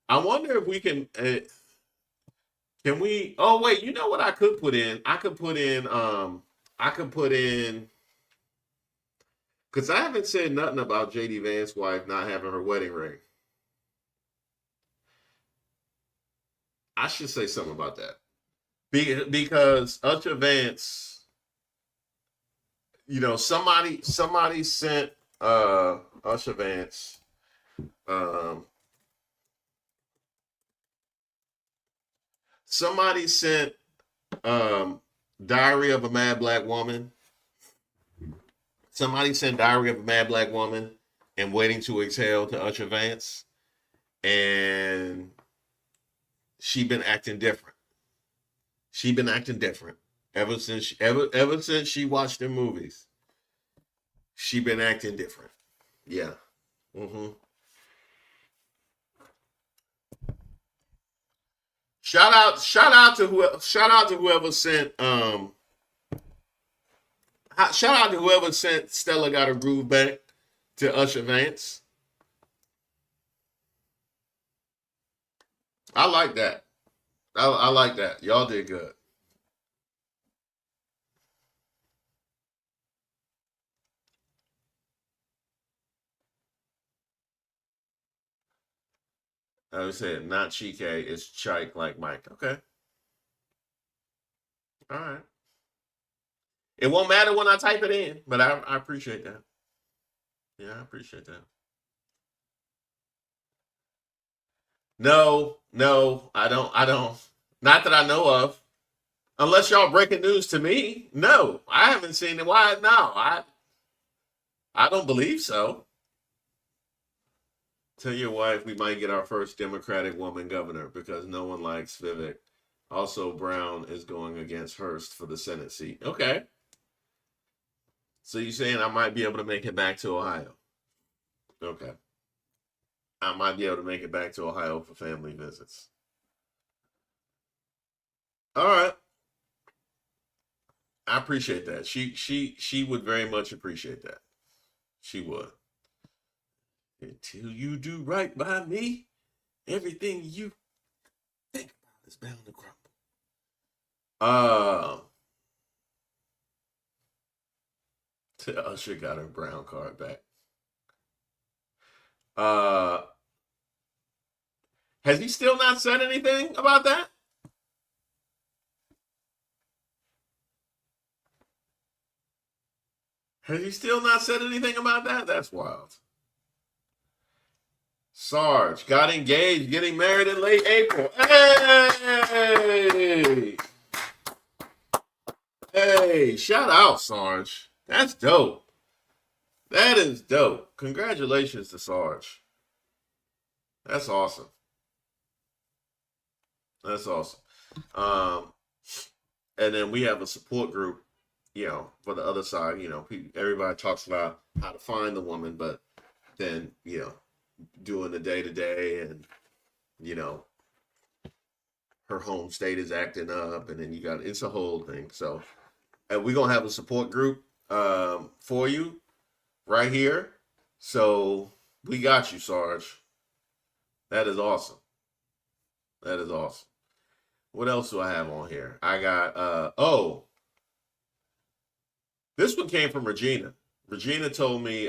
I wonder if we can we? Oh wait, you know what I could put in? I could put in because I haven't said nothing about JD Vance's wife not having her wedding ring. I should say something about that. Because Usher Vance, somebody sent Usher Vance somebody sent Diary of a Mad Black Woman. Somebody sent Diary of a Mad Black Woman and Waiting to Exhale to Usher Vance, and she been acting different. Ever since she watched the movies. She been acting different. Yeah. Mm-hmm. Shout out to whoever sent shout out to whoever sent Stella Got Her Groove Back to Usher Vance. I like that. I like that. Y'all did good. I was saying not Chike, it's Chike like Mike. Okay. All right. It won't matter when I type it in, but I appreciate that. Yeah, I appreciate that. No, I don't. Not that I know of. Unless y'all breaking news to me. No, I haven't seen it. Why? No, I don't believe so. Tell your wife we might get our first Democratic woman governor because no one likes Vivek. Also, Brown is going against Hurst for the Senate seat. Okay. So you're saying I might be able to make it back to Ohio? Okay. I might be able to make it back to Ohio for family visits. All right. I appreciate that. She would very much appreciate that. She would. Until you do right by me, everything you bound to crumble. Uh, Usher got her brown card back. Uh, has he still not said anything about that? Has he still not said anything about that? That's wild. Sarge got engaged, getting married in late April. Hey! Hey, shout out, Sarge. That's dope. That is dope. Congratulations to Sarge. That's awesome. That's awesome. Um, and then we have a support group, for the other side. Everybody talks about how to find the woman, but then, doing the day to day and, her home state is acting up, and then it's a whole thing. So, and we're going to have a support group for you right here. So we got you, Sarge. That is awesome. That is awesome. What else do I have on here? I got, this one came from Regina. Regina told me,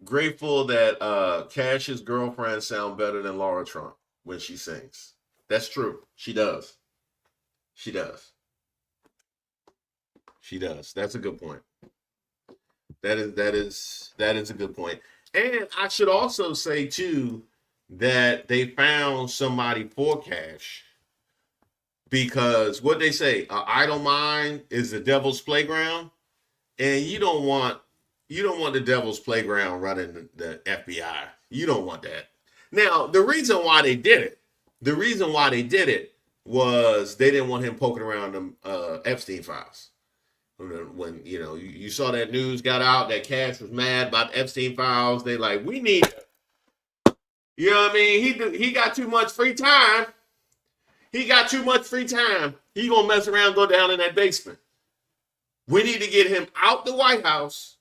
grateful that Cash's girlfriend sound better than Laura Trump when she sings. That's true. She does. She does. She does. That's a good point. That is a good point. And I should also say too that they found somebody for Cash, because what they say, idle mind is the devil's playground, and you don't want the devil's playground running the FBI. You don't want that. Now, the reason why they did it was they didn't want him poking around them Epstein files. When you saw that news got out that Cash was mad about the Epstein files, they like, we need, you know what I mean? He got too much free time. He got too much free time. He gonna mess around, go down in that basement. We need to get him out the White House.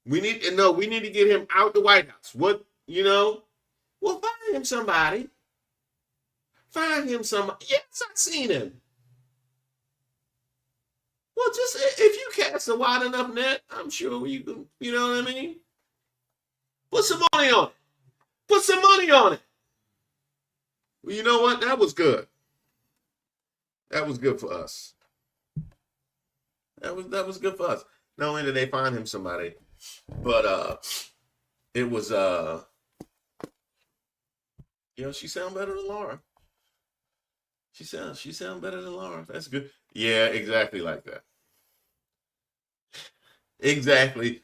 We need to get him out the White House. Well, find him somebody. Find him somebody. Yes, I've seen him. Well, just if you cast a wide enough net, I'm sure you can, you know what I mean? Put some money on it. Put some money on it. Well, you know what? That was good. That was good for us. That was good for us. Not only did they find him somebody, but it was she sound better than Laura. She sound better than Laura. That's good. Yeah, exactly like that. Exactly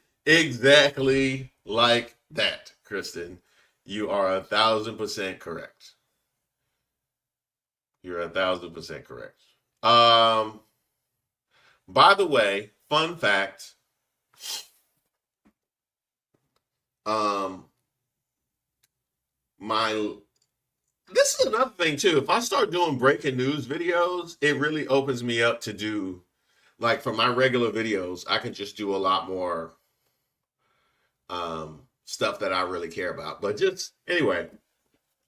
like that, Kristen. You are 1,000% correct. You're 1,000% correct. By the way, fun fact. This is another thing too. If I start doing breaking news videos, it really opens me up to do, like, for my regular videos, I can just do a lot more stuff that I really care about. But just anyway,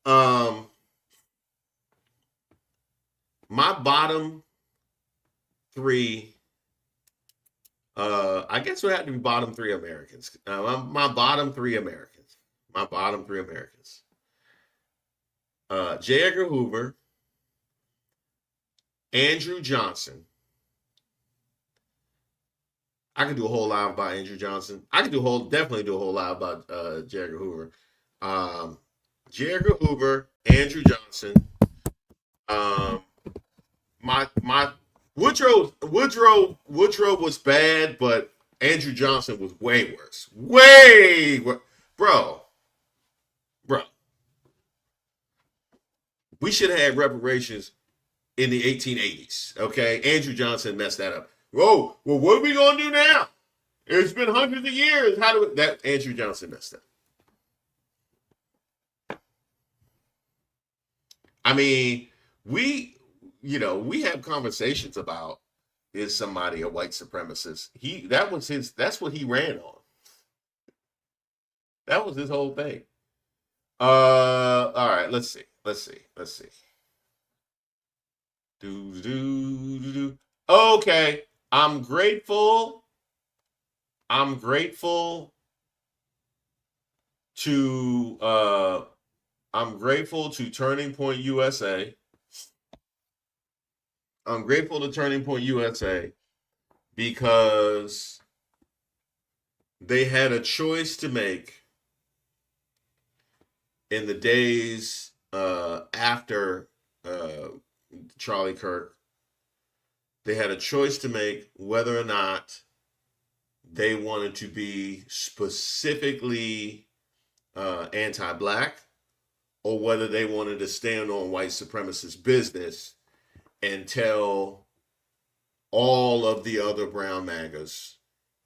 my bottom three, I guess would have to be bottom three Americans. My bottom three Americans. My bottom three Americans. J. Edgar Hoover, Andrew Johnson. I could do a whole live about Andrew Johnson. I could definitely do a whole live about J. Edgar Hoover. J. Edgar Hoover, Andrew Johnson. My Woodrow was bad, but Andrew Johnson was way worse. Way worse. Bro. We should have had reparations in the 1880s, okay? Andrew Johnson messed that up. Whoa, well, what are we going to do now? It's been hundreds of years. That Andrew Johnson messed up. I mean, we have conversations about, is somebody a white supremacist? That's what he ran on. That was his whole thing. All right. Let's see. Let's see. Do. Okay. I'm grateful. I'm grateful to I'm grateful to Turning Point USA. I'm grateful to Turning Point USA because they had a choice to make in the days after Charlie Kirk. They had a choice to make whether or not they wanted to be specifically anti-black or whether they wanted to stand on white supremacist business and tell all of the other brown MAGAs,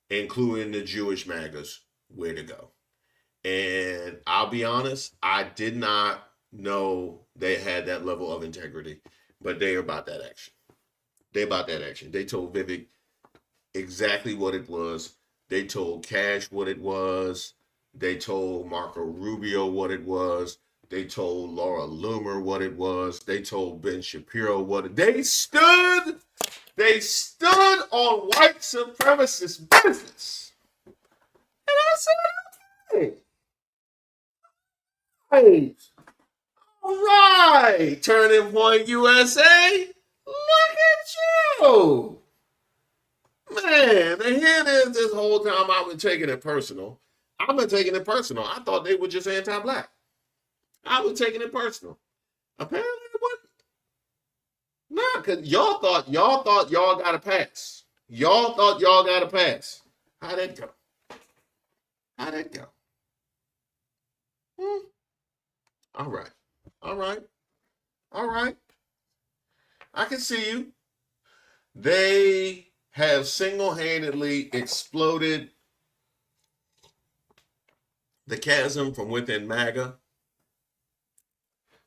including the Jewish MAGAs, where to go. And I'll be honest, I did not know they had that level of integrity, but they are about that action. They about that action. They told Vivek exactly what it was. They told Cash what it was. They told Marco Rubio what it was. They told Laura Loomer what it was. They told Ben Shapiro what it. They stood on white supremacist business. And I said, hey, all right, Turning Point USA. Look at you. Man, and here it is this whole time I've been taking it personal. I've been taking it personal. I thought they were just anti-black. I was taking it personal. Apparently it wasn't. Nah, because y'all thought y'all got a pass. Y'all thought y'all got a pass. How'd that go? How'd that go? All right. All right. All right. I can see you. They have single-handedly exploded the chasm from within MAGA.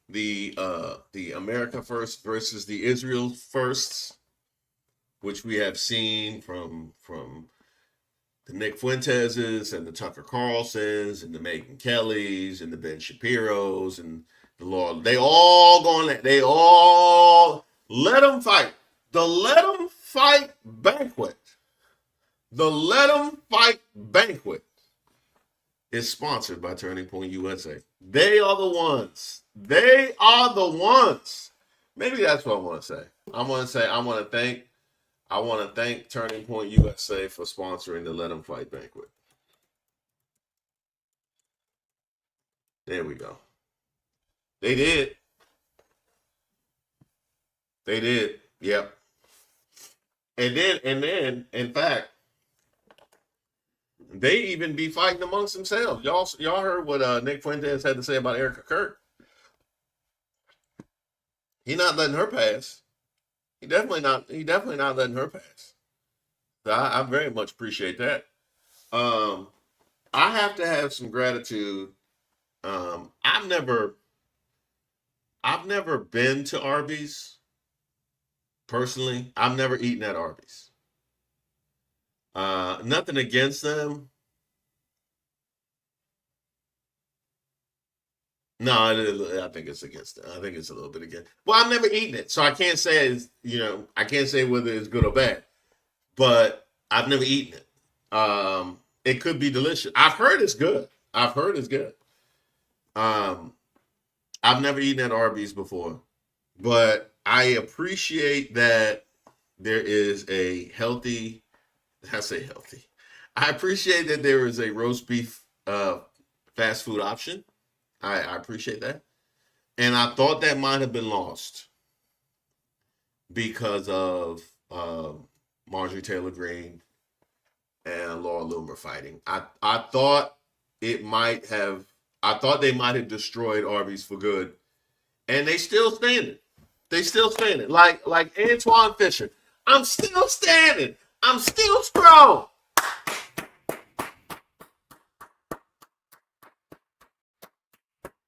The America First versus the Israel Firsts, which we have seen from the Nick Fuenteses and the Tucker Carlsons and the Megyn Kellys and the Ben Shapiros and the Lord. They all let them fight. The Let Them Fight banquet. The Let Them Fight banquet is sponsored by Turning Point USA. They are the ones. They are the ones. Maybe that's what I want to say. I want to thank Turning Point USA for sponsoring the Let Them Fight banquet. There we go. They did. They did. Yep. And then, in fact, they even be fighting amongst themselves. Y'all heard what Nick Fuentes had to say about Erica Kirk. He not letting her pass. He definitely not letting her pass. So I very much appreciate that. I have to have some gratitude. I've never been to Arby's personally. I've never eaten at Arby's. Nothing against them. No, I think it's against it. I think it's a little bit against. Well, I've never eaten it, so I can't say I can't say whether it's good or bad. But I've never eaten it. It could be delicious. I've heard it's good. I've never eaten at Arby's before, but I appreciate that there is a healthy. I say healthy. I appreciate that there is a roast beef fast food option. I appreciate that. And I thought that might have been lost because of Marjorie Taylor Greene and Laura Loomer fighting. I thought they might have destroyed Arby's for good. And they still standing. Like Antoine Fisher. I'm still standing. I'm still strong.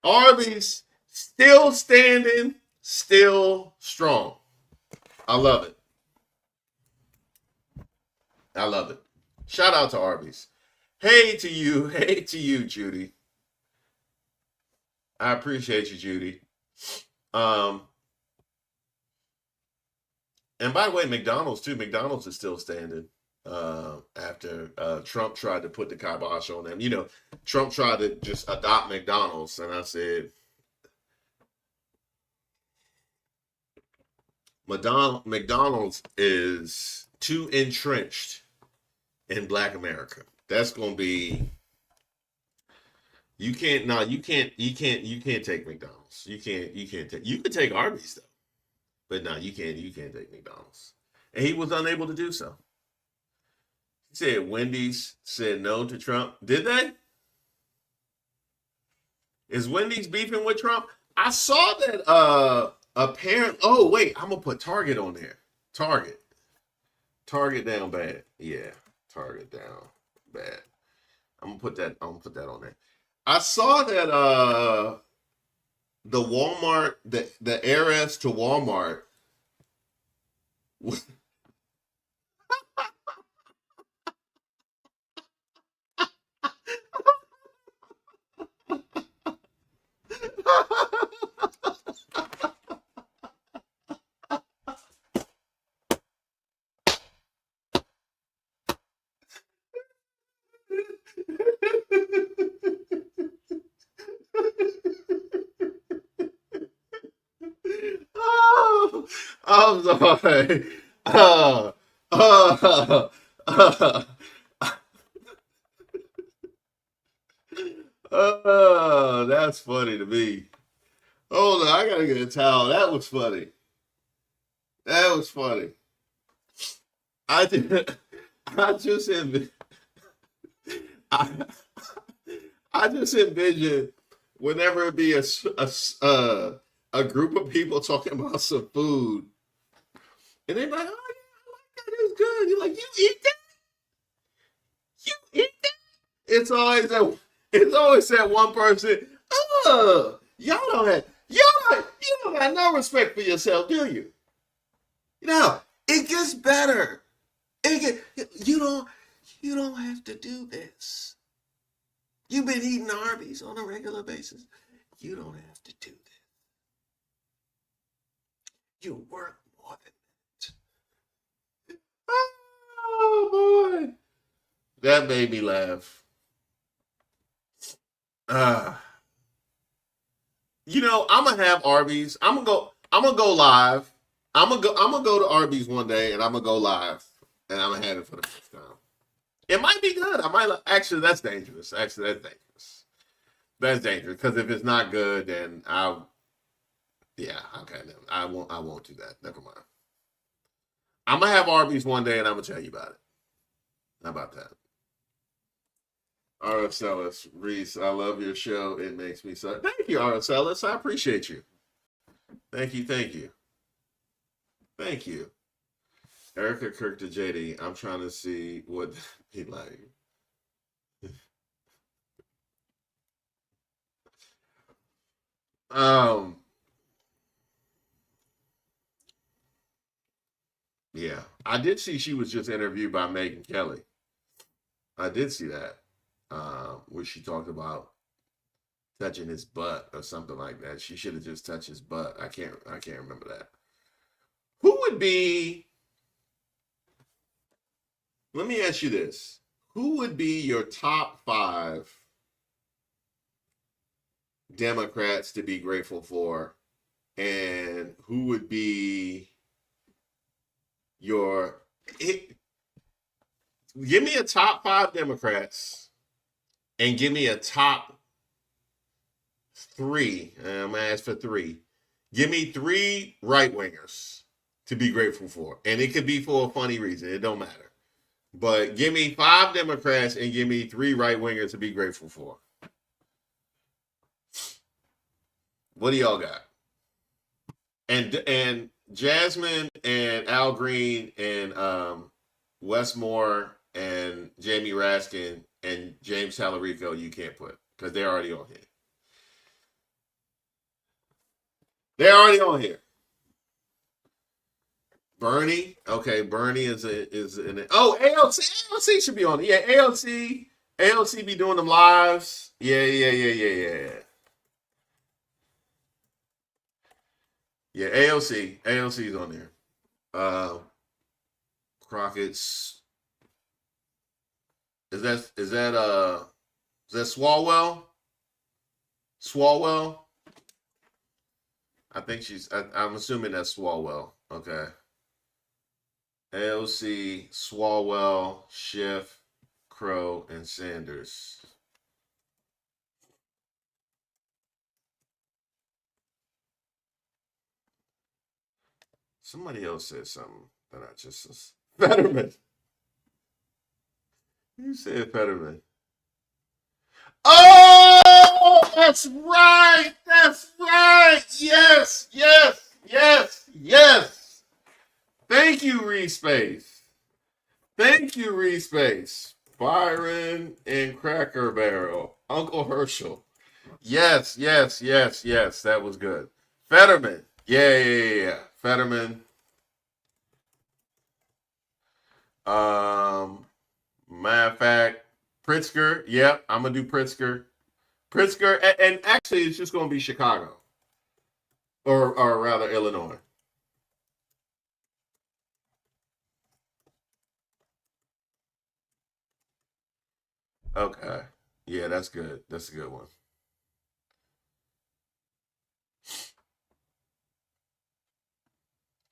Arby's still standing, still strong. I love it. Shout out to Arby's. Hey to you, Judy. I appreciate you, Judy. Um, and by the way, McDonald's too. McDonald's is still standing. After Trump tried to put the kibosh on them. You know, Trump tried to just adopt McDonald's, and I said, McDonald's is too entrenched in Black America. That's gonna be you can't no you can't take McDonald's. You can't take you can take Arby's though, but no you can't take McDonald's. And he was unable to do so. He said Wendy's said no to Trump. Did they? Is Wendy's beefing with Trump? I saw that apparent. Oh wait, I'm gonna put Target on there. Target. Target down bad. Yeah. Target down bad. I'm gonna put that on there. I saw that the Walmart, the heiress to Walmart. Oh, I'm sorry. Uh, uh, uh, that's funny to me. Hold on, I gotta get a towel. That was funny. That was funny. I did. I just envision. I, I just envision whenever it be a group of people talking about some food, and they're like, "Oh yeah, I like that. It's good." You're like, "You eat that? You eat that?" It's always that one person. Oh, you don't have no respect for yourself, do you? No, it gets better. You don't have to do this. You've been eating Arby's on a regular basis. You don't have to do this. You work more than that. Oh boy, that made me laugh. Ah. I'm gonna have Arby's. I'm gonna go live. I'm gonna go to Arby's one day and I'm gonna go live and I'm gonna have it for the first time. It might be good. I might actually. That's dangerous. Actually, that's dangerous. That's dangerous because if it's not good, then I'll. Yeah. Okay. Then I won't. I won't do that. Never mind. I'm gonna have Arby's one day and I'm gonna tell you about it. How about that? Aracelis, Reese, I love your show. It makes me so. Thank you, Aracelis. I appreciate you. Thank you. Thank you. Thank you. Erica Kirk to JD. I'm trying to see what he like. Um. Yeah, I did see she was just interviewed by Megan Kelly. I did see that, where she talked about touching his butt or something like that. She should have just touched his butt. I can't remember that. Who would be? Let me ask you this: who would be your top five Democrats to be grateful for, and who would be your? Give me a top five Democrats, and give me a top three. I'm gonna ask for three. Give me three right wingers to be grateful for, and it could be for a funny reason. It don't matter. But give me five Democrats and give me three right wingers to be grateful for. What do y'all got? And Jasmine and Al Green and Westmore and Jamie Raskin and James Tallarico you can't put because they're already on here. They're already on here. Bernie, okay, Bernie is in it. Oh, ALC should be on it. Yeah, ALC be doing them lives. Yeah. Yeah, AOC. AOC's on there. Uh, Crockett's. Is that Swalwell? Swalwell? I think I'm assuming that's Swalwell. Okay. AOC, Swalwell, Schiff, Crow, and Sanders. Somebody else said something that I just Fetterman. You said Fetterman. Oh, that's right. That's right. Yes, yes, yes, yes. Thank you, Reese Space. Thank you, Reese Space. Byron and Cracker Barrel. Uncle Herschel. Yes, yes, yes, yes. That was good. Fetterman. Yeah, yeah, yeah, yeah. Fetterman. Um, Matter of fact, Pritzker. Yep, I'm gonna do Pritzker. Pritzker, and actually, it's just gonna be Chicago, or rather Illinois. Okay. Yeah, that's good. That's a good one.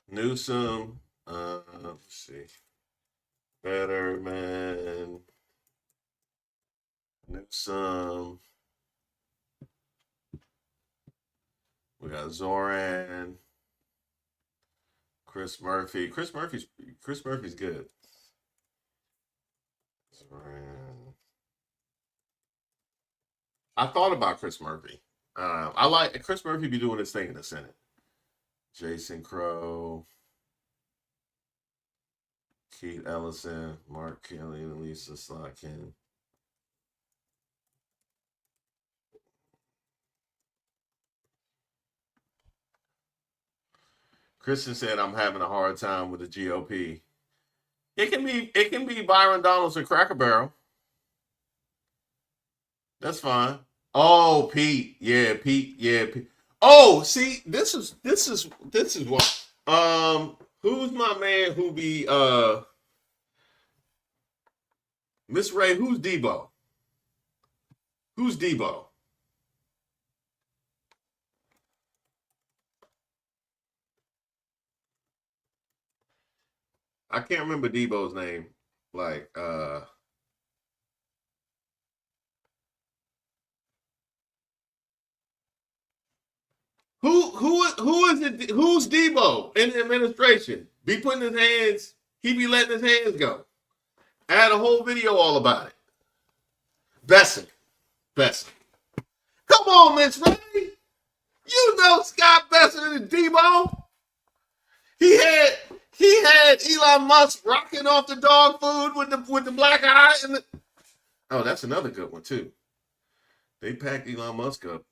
Newsom. Let's see. Betterman. Newsom. We got Zoran. Chris Murphy. Chris Murphy's good. Zoran. I thought about Chris Murphy. I like Chris Murphy be doing his thing in the Senate. Jason Crow, Keith Ellison, Mark Kelly, and Lisa Slotkin. Christian said I'm having a hard time with the GOP. It can be Byron Donalds and Cracker Barrel. That's fine. Oh, Pete. Yeah, Pete. Yeah, Pete. Oh, see, this is what who's my man who be Miss Ray, who's Debo? Who's Debo? I can't remember Debo's name. Like who is it? Who's Debo in the administration? Be putting his hands. He be letting his hands go. I had a whole video all about it. Besson, Besson. Come on, Miss Ray. You know Scott Besson and Debo. He had he had Elon Musk rocking off the dog food with the black eye and the, oh, that's another good one too. They packed Elon Musk up.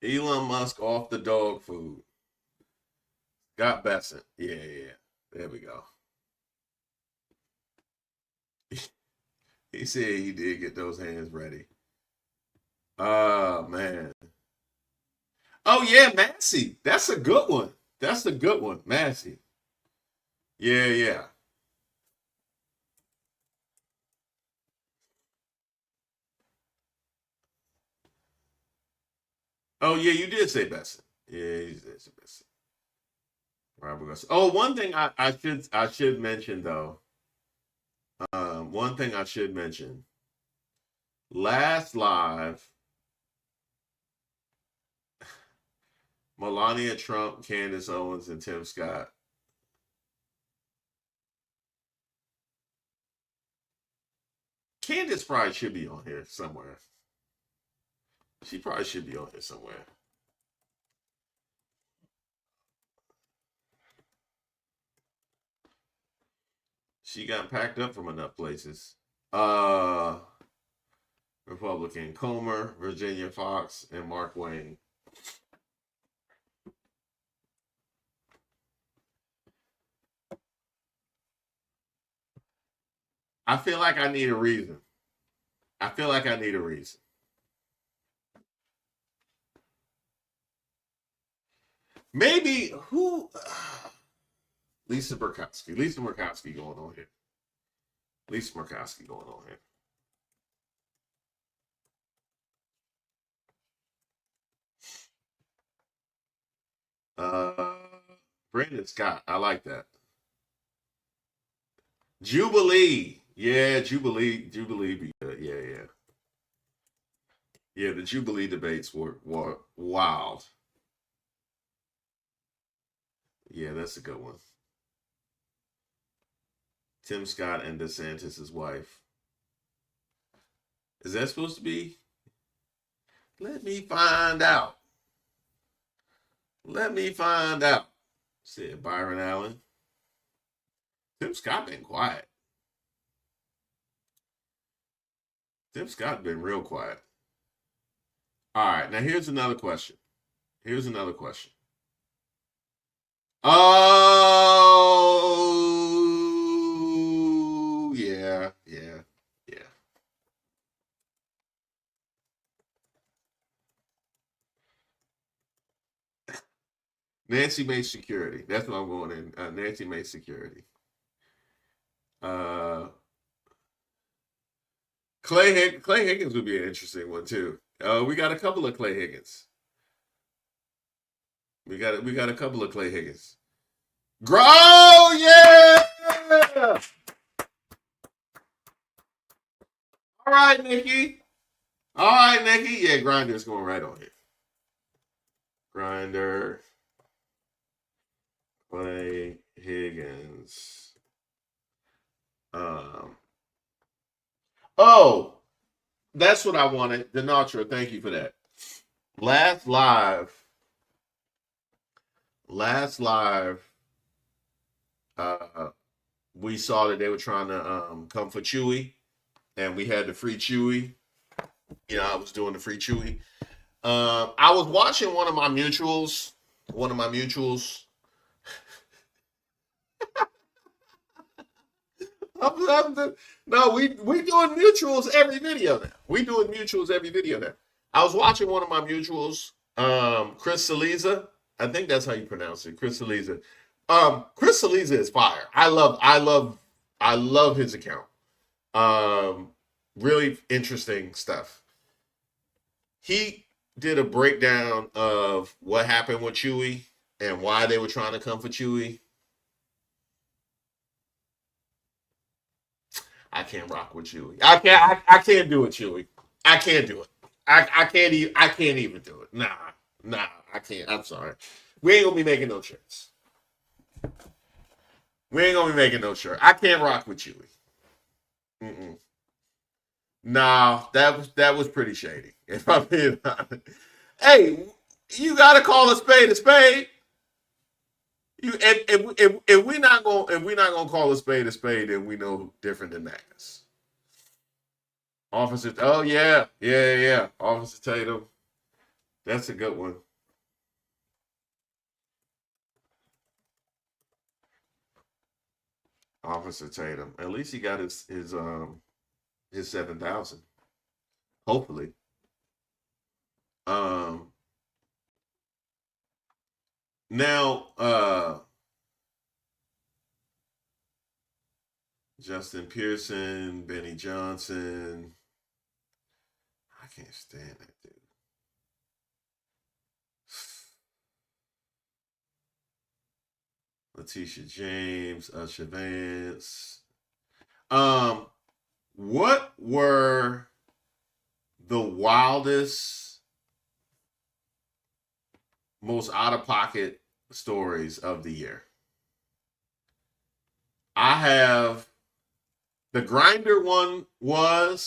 Elon Musk off the dog food. Got Besson. Yeah, yeah, yeah. There we go. He said he did get those hands ready. Oh man. Oh yeah, Massey. That's a good one. That's a good one, Massey. Yeah, yeah. Oh yeah, you did say Besson. Yeah, you did say Besson. Robert Garcia. Oh, one thing I should mention though. One thing I should mention. Last live, Melania Trump, Candace Owens, and Tim Scott. Candace probably should be on here somewhere. She probably should be on here somewhere. She got packed up from enough places. Uh Republican Comer, Virginia Fox, and Mark Wayne. I feel like I need a reason. I feel like I need a reason. Maybe who? Lisa Murkowski. Lisa Murkowski going on here. Lisa Murkowski going on here. Brandon Scott. I like that. Jubilee. Yeah, Jubilee. Jubilee be good. Yeah, yeah. Yeah, the Jubilee debates were wild. Yeah, that's a good one. Tim Scott and DeSantis' wife. Is that supposed to be? Let me find out. Let me find out. Said Byron Allen. Tim Scott been quiet. Tim Scott been real quiet. All right, now here's another question. Here's another question. Oh, yeah, yeah, yeah. Nancy May security. That's what I'm going in. Nancy May security. Clay Higgins would be an interesting one too. We got a couple of Clay Higgins. We got a couple of Clay Higgins. Grow, yeah. All right, Nikki. All right, Nikki. Yeah, Grinder's going right on here. Grinder. Clay Higgins. Oh, that's what I wanted. Denatra, thank you for that. Last live. We saw that they were trying to come for Chewy, and we had the free Chewy. You know, I was doing the free Chewy. I was watching one of my mutuals. No, we doing mutuals every video now. I was watching one of my mutuals, Chris Saliza. I think that's how you pronounce it, Chris Saliza. Chris Saliza is fire. I love his account. Really interesting stuff. He did a breakdown of what happened with Chewy and why they were trying to come for Chewy. I can't rock with Chewy. I can't do it, Chewy. I can't do it. I can't even do it. Nah, I can't. I'm sorry. We ain't gonna be making no shirts. I can't rock with Chewy. Mm-mm. Nah, that was pretty shady. If I'm being honest. Hey, you gotta call a spade a spade. If we're not gonna call a spade, then we know different than that. Officer, oh yeah. Officer Tatum, that's a good one. Officer Tatum, at least he got his 7,000. Hopefully. Um, now Justin Pearson, Benny Johnson. I can't stand that dude. Letitia James, Usher Vance. What were the wildest, most out of pocket stories of the year? I have the Grinder one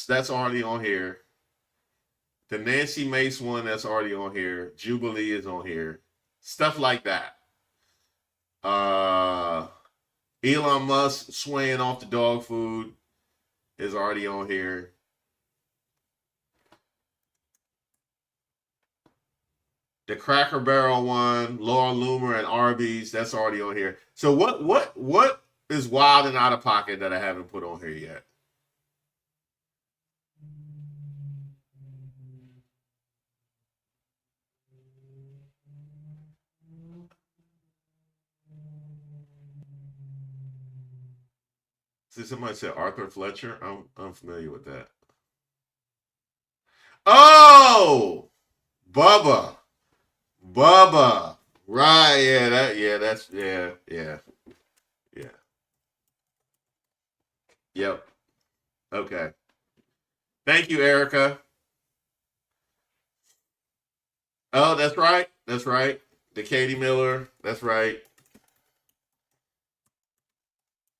that's already on here. The Nancy Mace one that's already on here. Jubilee is on here. Stuff like that. Elon Musk swaying off the dog food is already on here. The Cracker Barrel one, Laura Loomer and Arby's, that's already on here. So what is wild and out of pocket that I haven't put on here yet? See, somebody said Arthur Fletcher. I'm familiar with that. Oh, Bubba, Bubba. Right? Yeah, that's yeah. Yep. Okay. Thank you, Erica. Oh, that's right. That's right. The Katie Miller. That's right.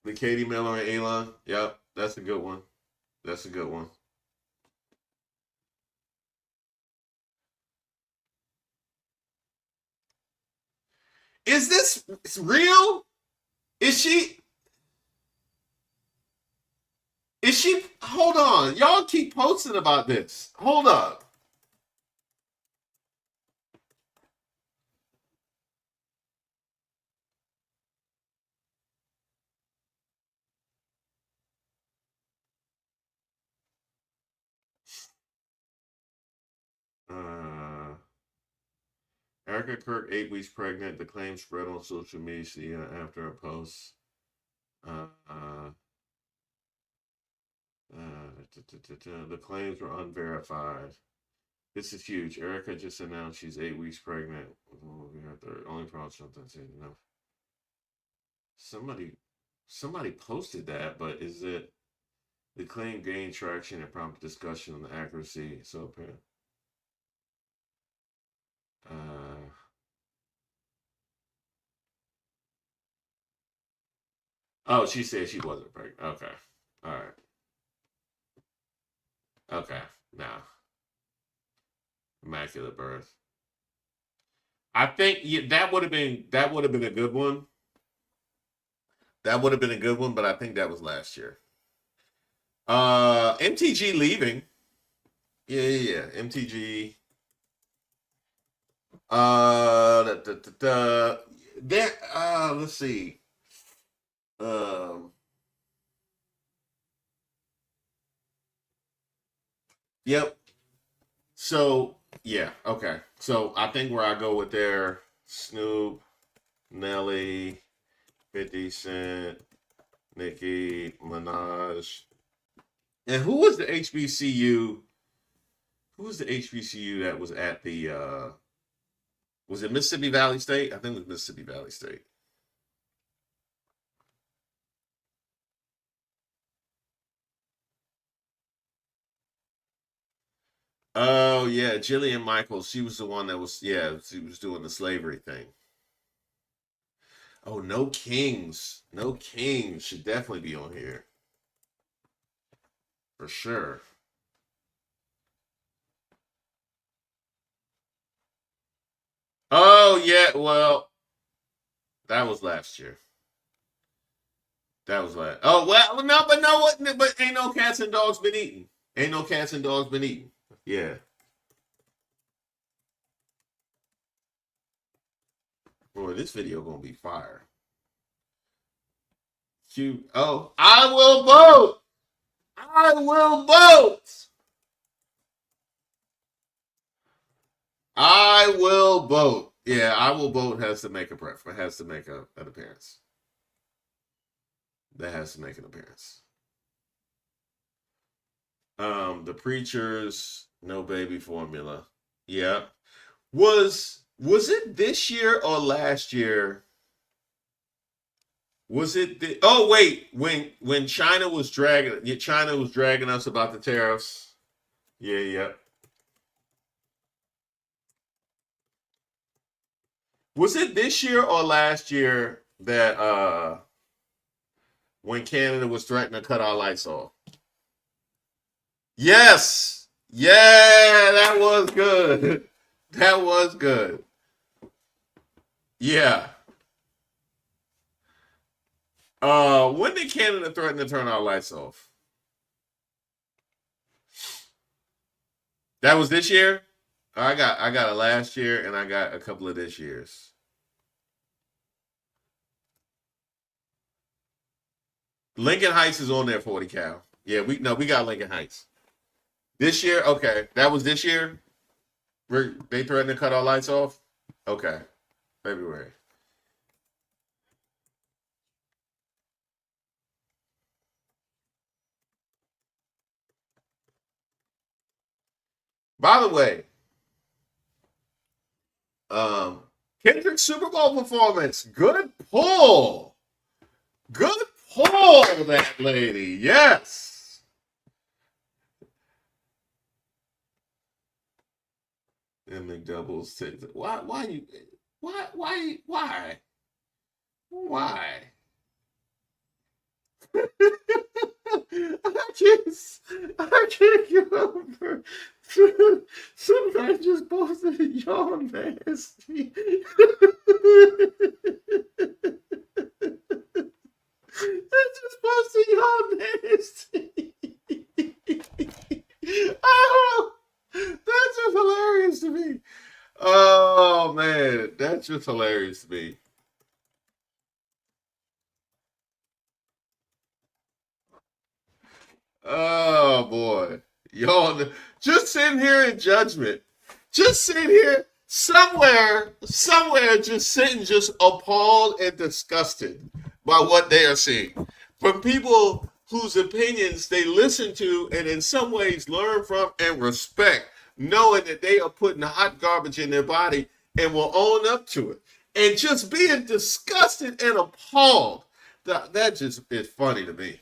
The Katie Miller and Elon. Yep. That's a good one. That's a good one. Is this real? Is she? Is she? Hold on. Y'all keep posting about this. Hold up. Uh, Erica Kirk, 8 weeks pregnant. The claim spread on social media after a post. Uh, uh, the claims were unverified. This is huge. Erica just announced she's 8 weeks pregnant. Only problem something. No. Somebody posted that, but is it the claim gained traction and prompted discussion on the accuracy? So apparent. Uh, oh, she said she wasn't pregnant. Okay, all right, okay. Now, immaculate birth. I think that would have been a good one. That would have been a good one, but I think that was last year. MTG leaving. Yeah. MTG. Da, da, da, da. There. Let's see. Um. Yep. So yeah. Okay. So I think where I go with there, Snoop, Nelly, 50 Cent, Nicki Minaj, and who was the HBCU? Who was the HBCU that was at the? Was it Mississippi Valley State? I think it was Mississippi Valley State. Oh yeah, Jillian Michaels. She was the one that was she was doing the slavery thing. Oh, no Kings. No Kings should definitely be on here for sure. Oh yeah, well that was last year. That was last. Oh well, no, but no, what? But ain't no cats and dogs been eating. Ain't no cats and dogs been eating. Yeah. Boy, this video gonna be fire. Cute. Oh, I will vote. I will vote. I will vote. Yeah, I will vote has to make a preference. Has to make an appearance. That has to make an appearance. The Preachers, No Baby Formula. Yeah. Was it this year or last year? Was it oh wait, when China was dragging us about the tariffs. Yeah. Was it this year or last year that when Canada was threatening to cut our lights off? Yes. Yeah, that was good. That was good. Yeah. When did Canada threaten to turn our lights off? That was this year? I got it last year and I got a couple of this year's. Lincoln Heights is on there, 40 cal. Yeah, we got Lincoln Heights. This year? Okay. That was this year? They threatened to cut our lights off? Okay. February. By the way, Kendrick's Super Bowl performance. Good pull. Good pull, that lady. Yes. And McDoubles said, why you, why? I can't get over. Somebody just posted a yawn nasty. They just posted yawn nasty. Oh, that's just hilarious to me. Oh man, that's just hilarious to me. Oh boy, y'all just sitting here in judgment, just sitting here somewhere, just sitting, just appalled and disgusted by what they are seeing from people whose opinions they listen to and in some ways learn from and respect, knowing that they are putting hot garbage in their body and will own up to it, and just being disgusted and appalled. That just is funny to me.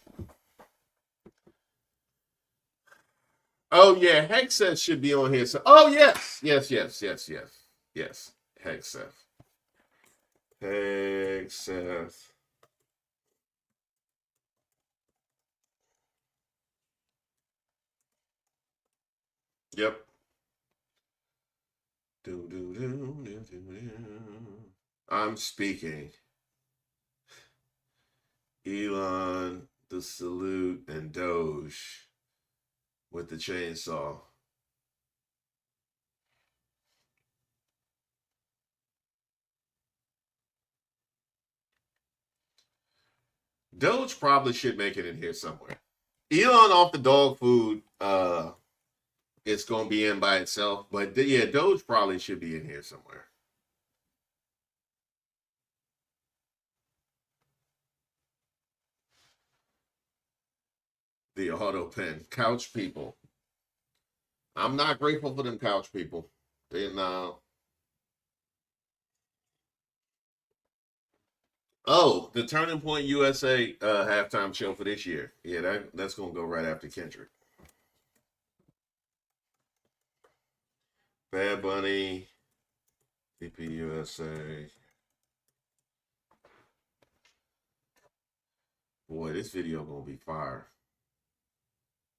Oh yeah, Hexeth should be on here. So, oh yes. Hexeth. Hexeth. Yep. I'm speaking. Elon, the salute, and Doge with the chainsaw. Doge probably should make it in here somewhere. Elon off the dog food, it's gonna be in by itself, but yeah, Doge probably should be in here somewhere. The auto pen, couch people. I'm not grateful for them couch people. They now. Oh, the Turning Point USA halftime show for this year. Yeah, that's gonna go right after Kendrick. Bad Bunny, DPUSA. Boy, this video gonna be fire.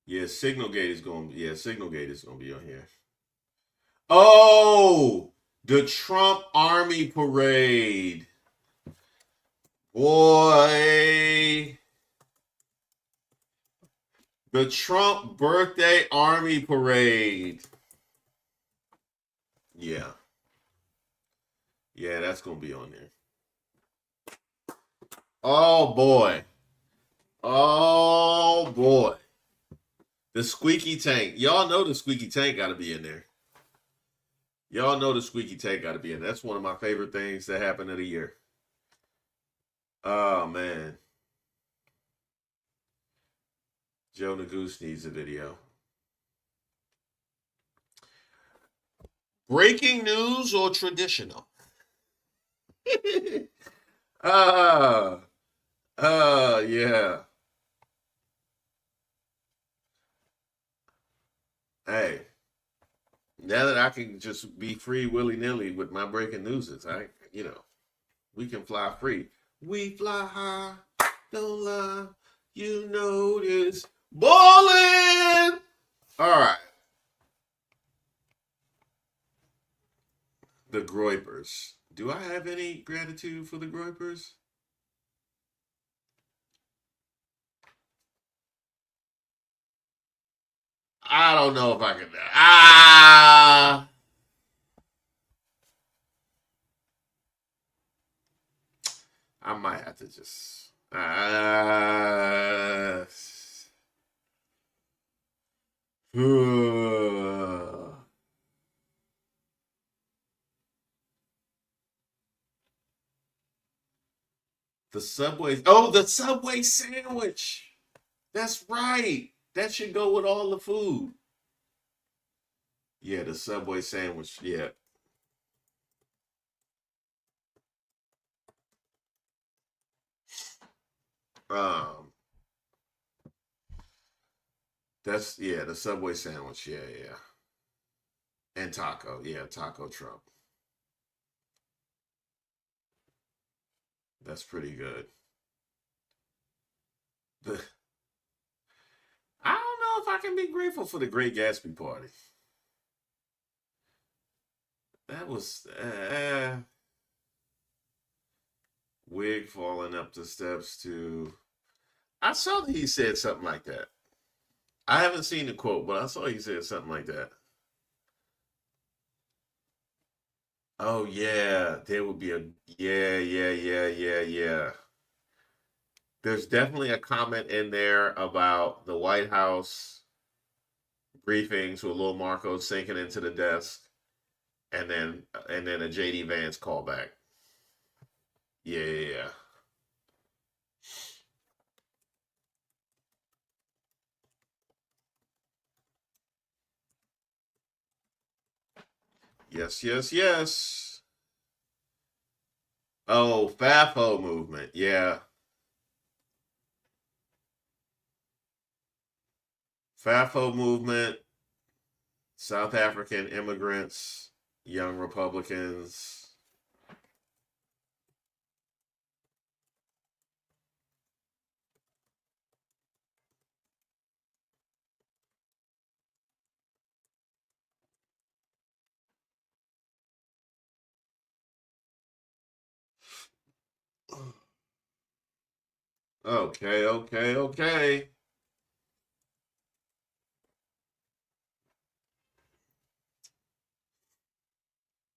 Yeah, Signal Gate is gonna be on here. Oh, the Trump Army Parade. Boy. The Trump Birthday Army Parade. Yeah. Yeah, that's gonna be on there. Oh boy. Oh boy. The squeaky tank. Y'all know the squeaky tank got to be in there. Y'all know the squeaky tank got to be in there. That's one of my favorite things that happened of the year. Oh, man. Joe Nagoose needs a video. Breaking news or traditional? Ah, yeah. Hey, now that I can just be free willy nilly with my breaking newses, we can fly free. We fly high, don't lie. You know this. Ballin'! All right. The Groypers. Do I have any gratitude for the Groypers? I don't know if I can. I might have to just. The Subway. Oh, the Subway sandwich. That's right. That should go with all the food. Yeah, the Subway sandwich. Yeah. Um, that's yeah, the Subway sandwich. Yeah, yeah. And taco. Yeah, taco truck. That's pretty good. The I don't know if I can be grateful for the Great Gatsby party. That was wig falling up the steps to. I saw that he said something like that. I haven't seen the quote, but I saw he said something like that. Oh yeah, there would be a yeah, yeah, yeah, yeah, yeah. There's definitely a comment in there about the White House briefings with Lil Marco sinking into the desk, and then a JD Vance callback. Yeah, yeah, yeah. Yes, yes, yes. Oh, FAFO movement. Yeah. FAFO movement, South African immigrants, young Republicans. Okay, okay, okay.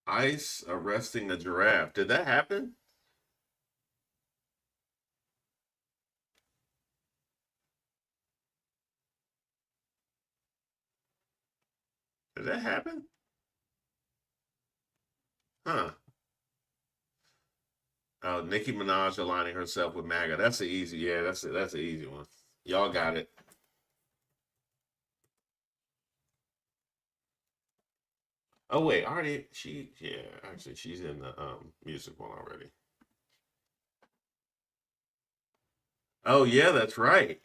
ICE arresting a giraffe. Did that happen? Did that happen? Huh. Oh, Nicki Minaj aligning herself with MAGA. That's an easy. Yeah, that's an easy one. Y'all got it. Oh wait, already yeah, actually she's in the music one already. Oh yeah, that's right.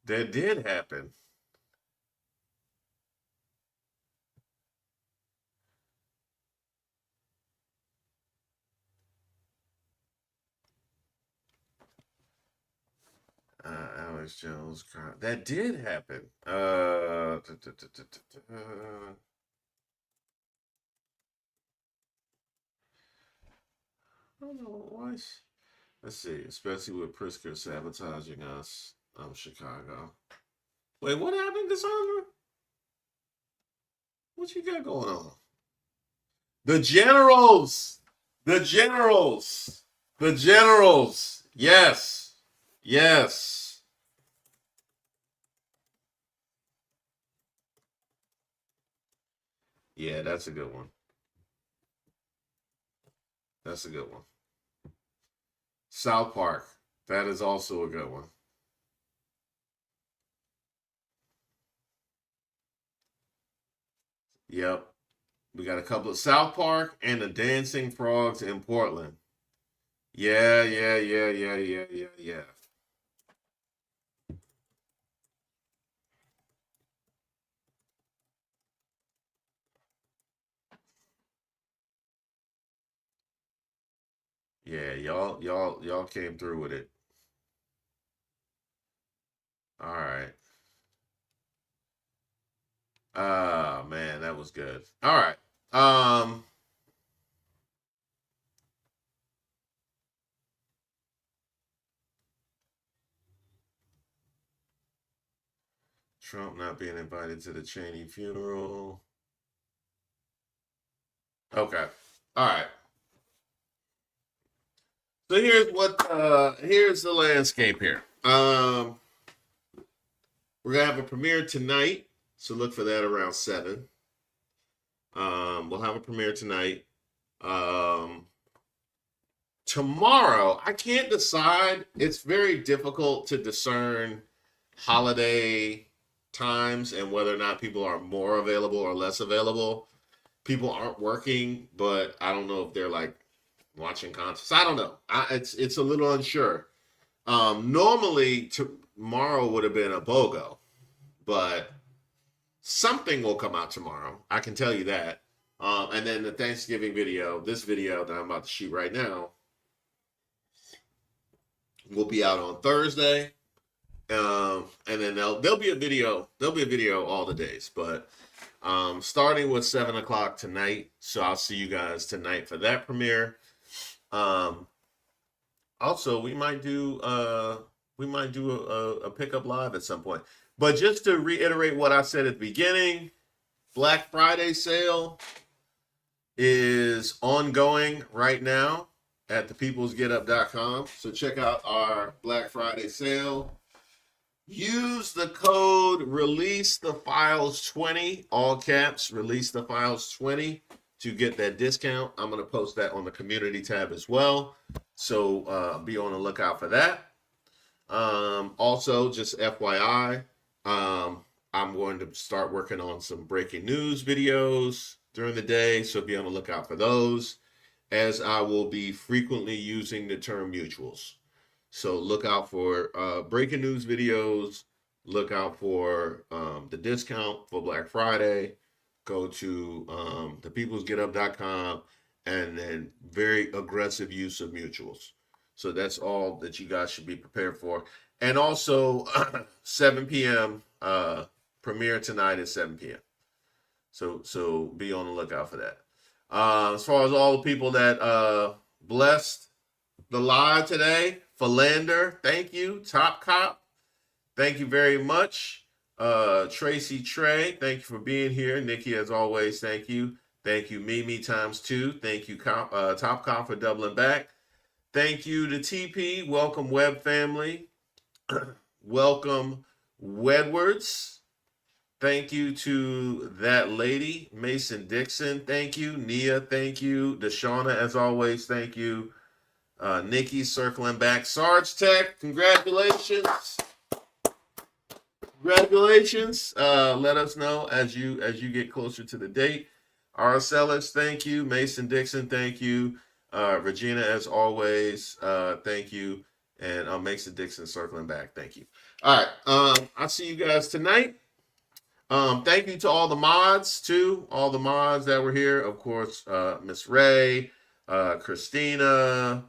That did happen. Alex Jones. That did happen. I don't know why. Let's see. Especially with Prisker sabotaging us. Chicago. Wait, what happened, Cassandra? What you got going on? The generals. The generals. The generals. Yes. Yes. Yeah, that's a good one. That's a good one. South Park. That is also a good one. Yep. We got a couple of South Park and the Dancing Frogs in Portland. Yeah, yeah, yeah, yeah, yeah, yeah, yeah. Yeah, y'all came through with it. All right. Ah, man, that was good. All right. Um, Trump not being invited to the Cheney funeral. Okay. All right. So here's the landscape here. We're gonna have a premiere tonight, so look for that around 7. We'll have a premiere tonight. Um, Tomorrow, I can't decide. It's very difficult to discern holiday. times and whether or not people are more available or less available. People aren't working, but I don't know if they're like watching concerts. I don't know. It's a little unsure. Normally tomorrow would have been a BOGO, but something will come out tomorrow. I can tell you that. And then the Thanksgiving video, this video that I'm about to shoot right now, will be out on Thursday. And then there'll be a video. There'll be a video all the days, but starting with 7 o'clock tonight. So I'll see you guys tonight for that premiere. Also, we might do a pickup live at some point. But just to reiterate what I said at the beginning, Black Friday sale is ongoing right now at thepeoplesgetup.com. So check out our Black Friday sale. Use the code RELEASETHEFILES20, all caps, RELEASETHEFILES20 to get that discount. I'm going to post that on the community tab as well. So be on the lookout for that. Also, just FYI, I'm going to start working on some breaking news videos during the day. So be on the lookout for those, as I will be frequently using the term mutuals. So look out for breaking news videos. Look out for the discount for Black Friday. Go to thepeoplesgetup.com, and then very aggressive use of mutuals. So that's all that you guys should be prepared for. And also 7 p.m. Premiere tonight at 7 p.m. So be on the lookout for that. As far as all the people that blessed the live today, Philander, thank you. Top Cop, thank you very much. Tracy Trey, thank you for being here. Nikki, as always, thank you. Thank you, Mimi ×2. Thank you, Top Cop, for doubling back. Thank you to TP. Welcome, Web family. Welcome, Wedwards. Thank you to that lady, Mason Dixon. Thank you, Nia. Thank you, Deshauna. As always, thank you. Nikki circling back. Sarge Tech, congratulations. Congratulations. Let us know as you get closer to the date. Araceli, thank you. Mason Dixon, thank you. Regina, as always, thank you. And Mason Dixon circling back, thank you. All right. I'll see you guys tonight. Thank you to all the mods, too. All the mods that were here. Of course, Miss Ray, Christina,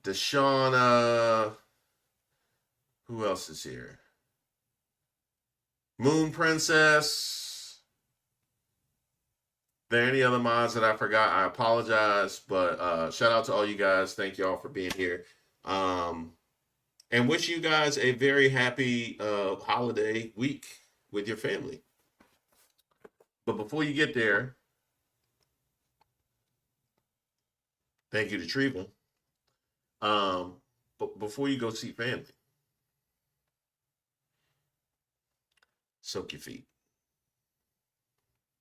Deshauna. Who else is here? Moon Princess. If there are any other mods that I forgot, I apologize. But shout out to all you guys. Thank you all for being here. And wish you guys a very happy holiday week with your family. But before you get there, thank you to Treva. But before you go see family, soak your feet.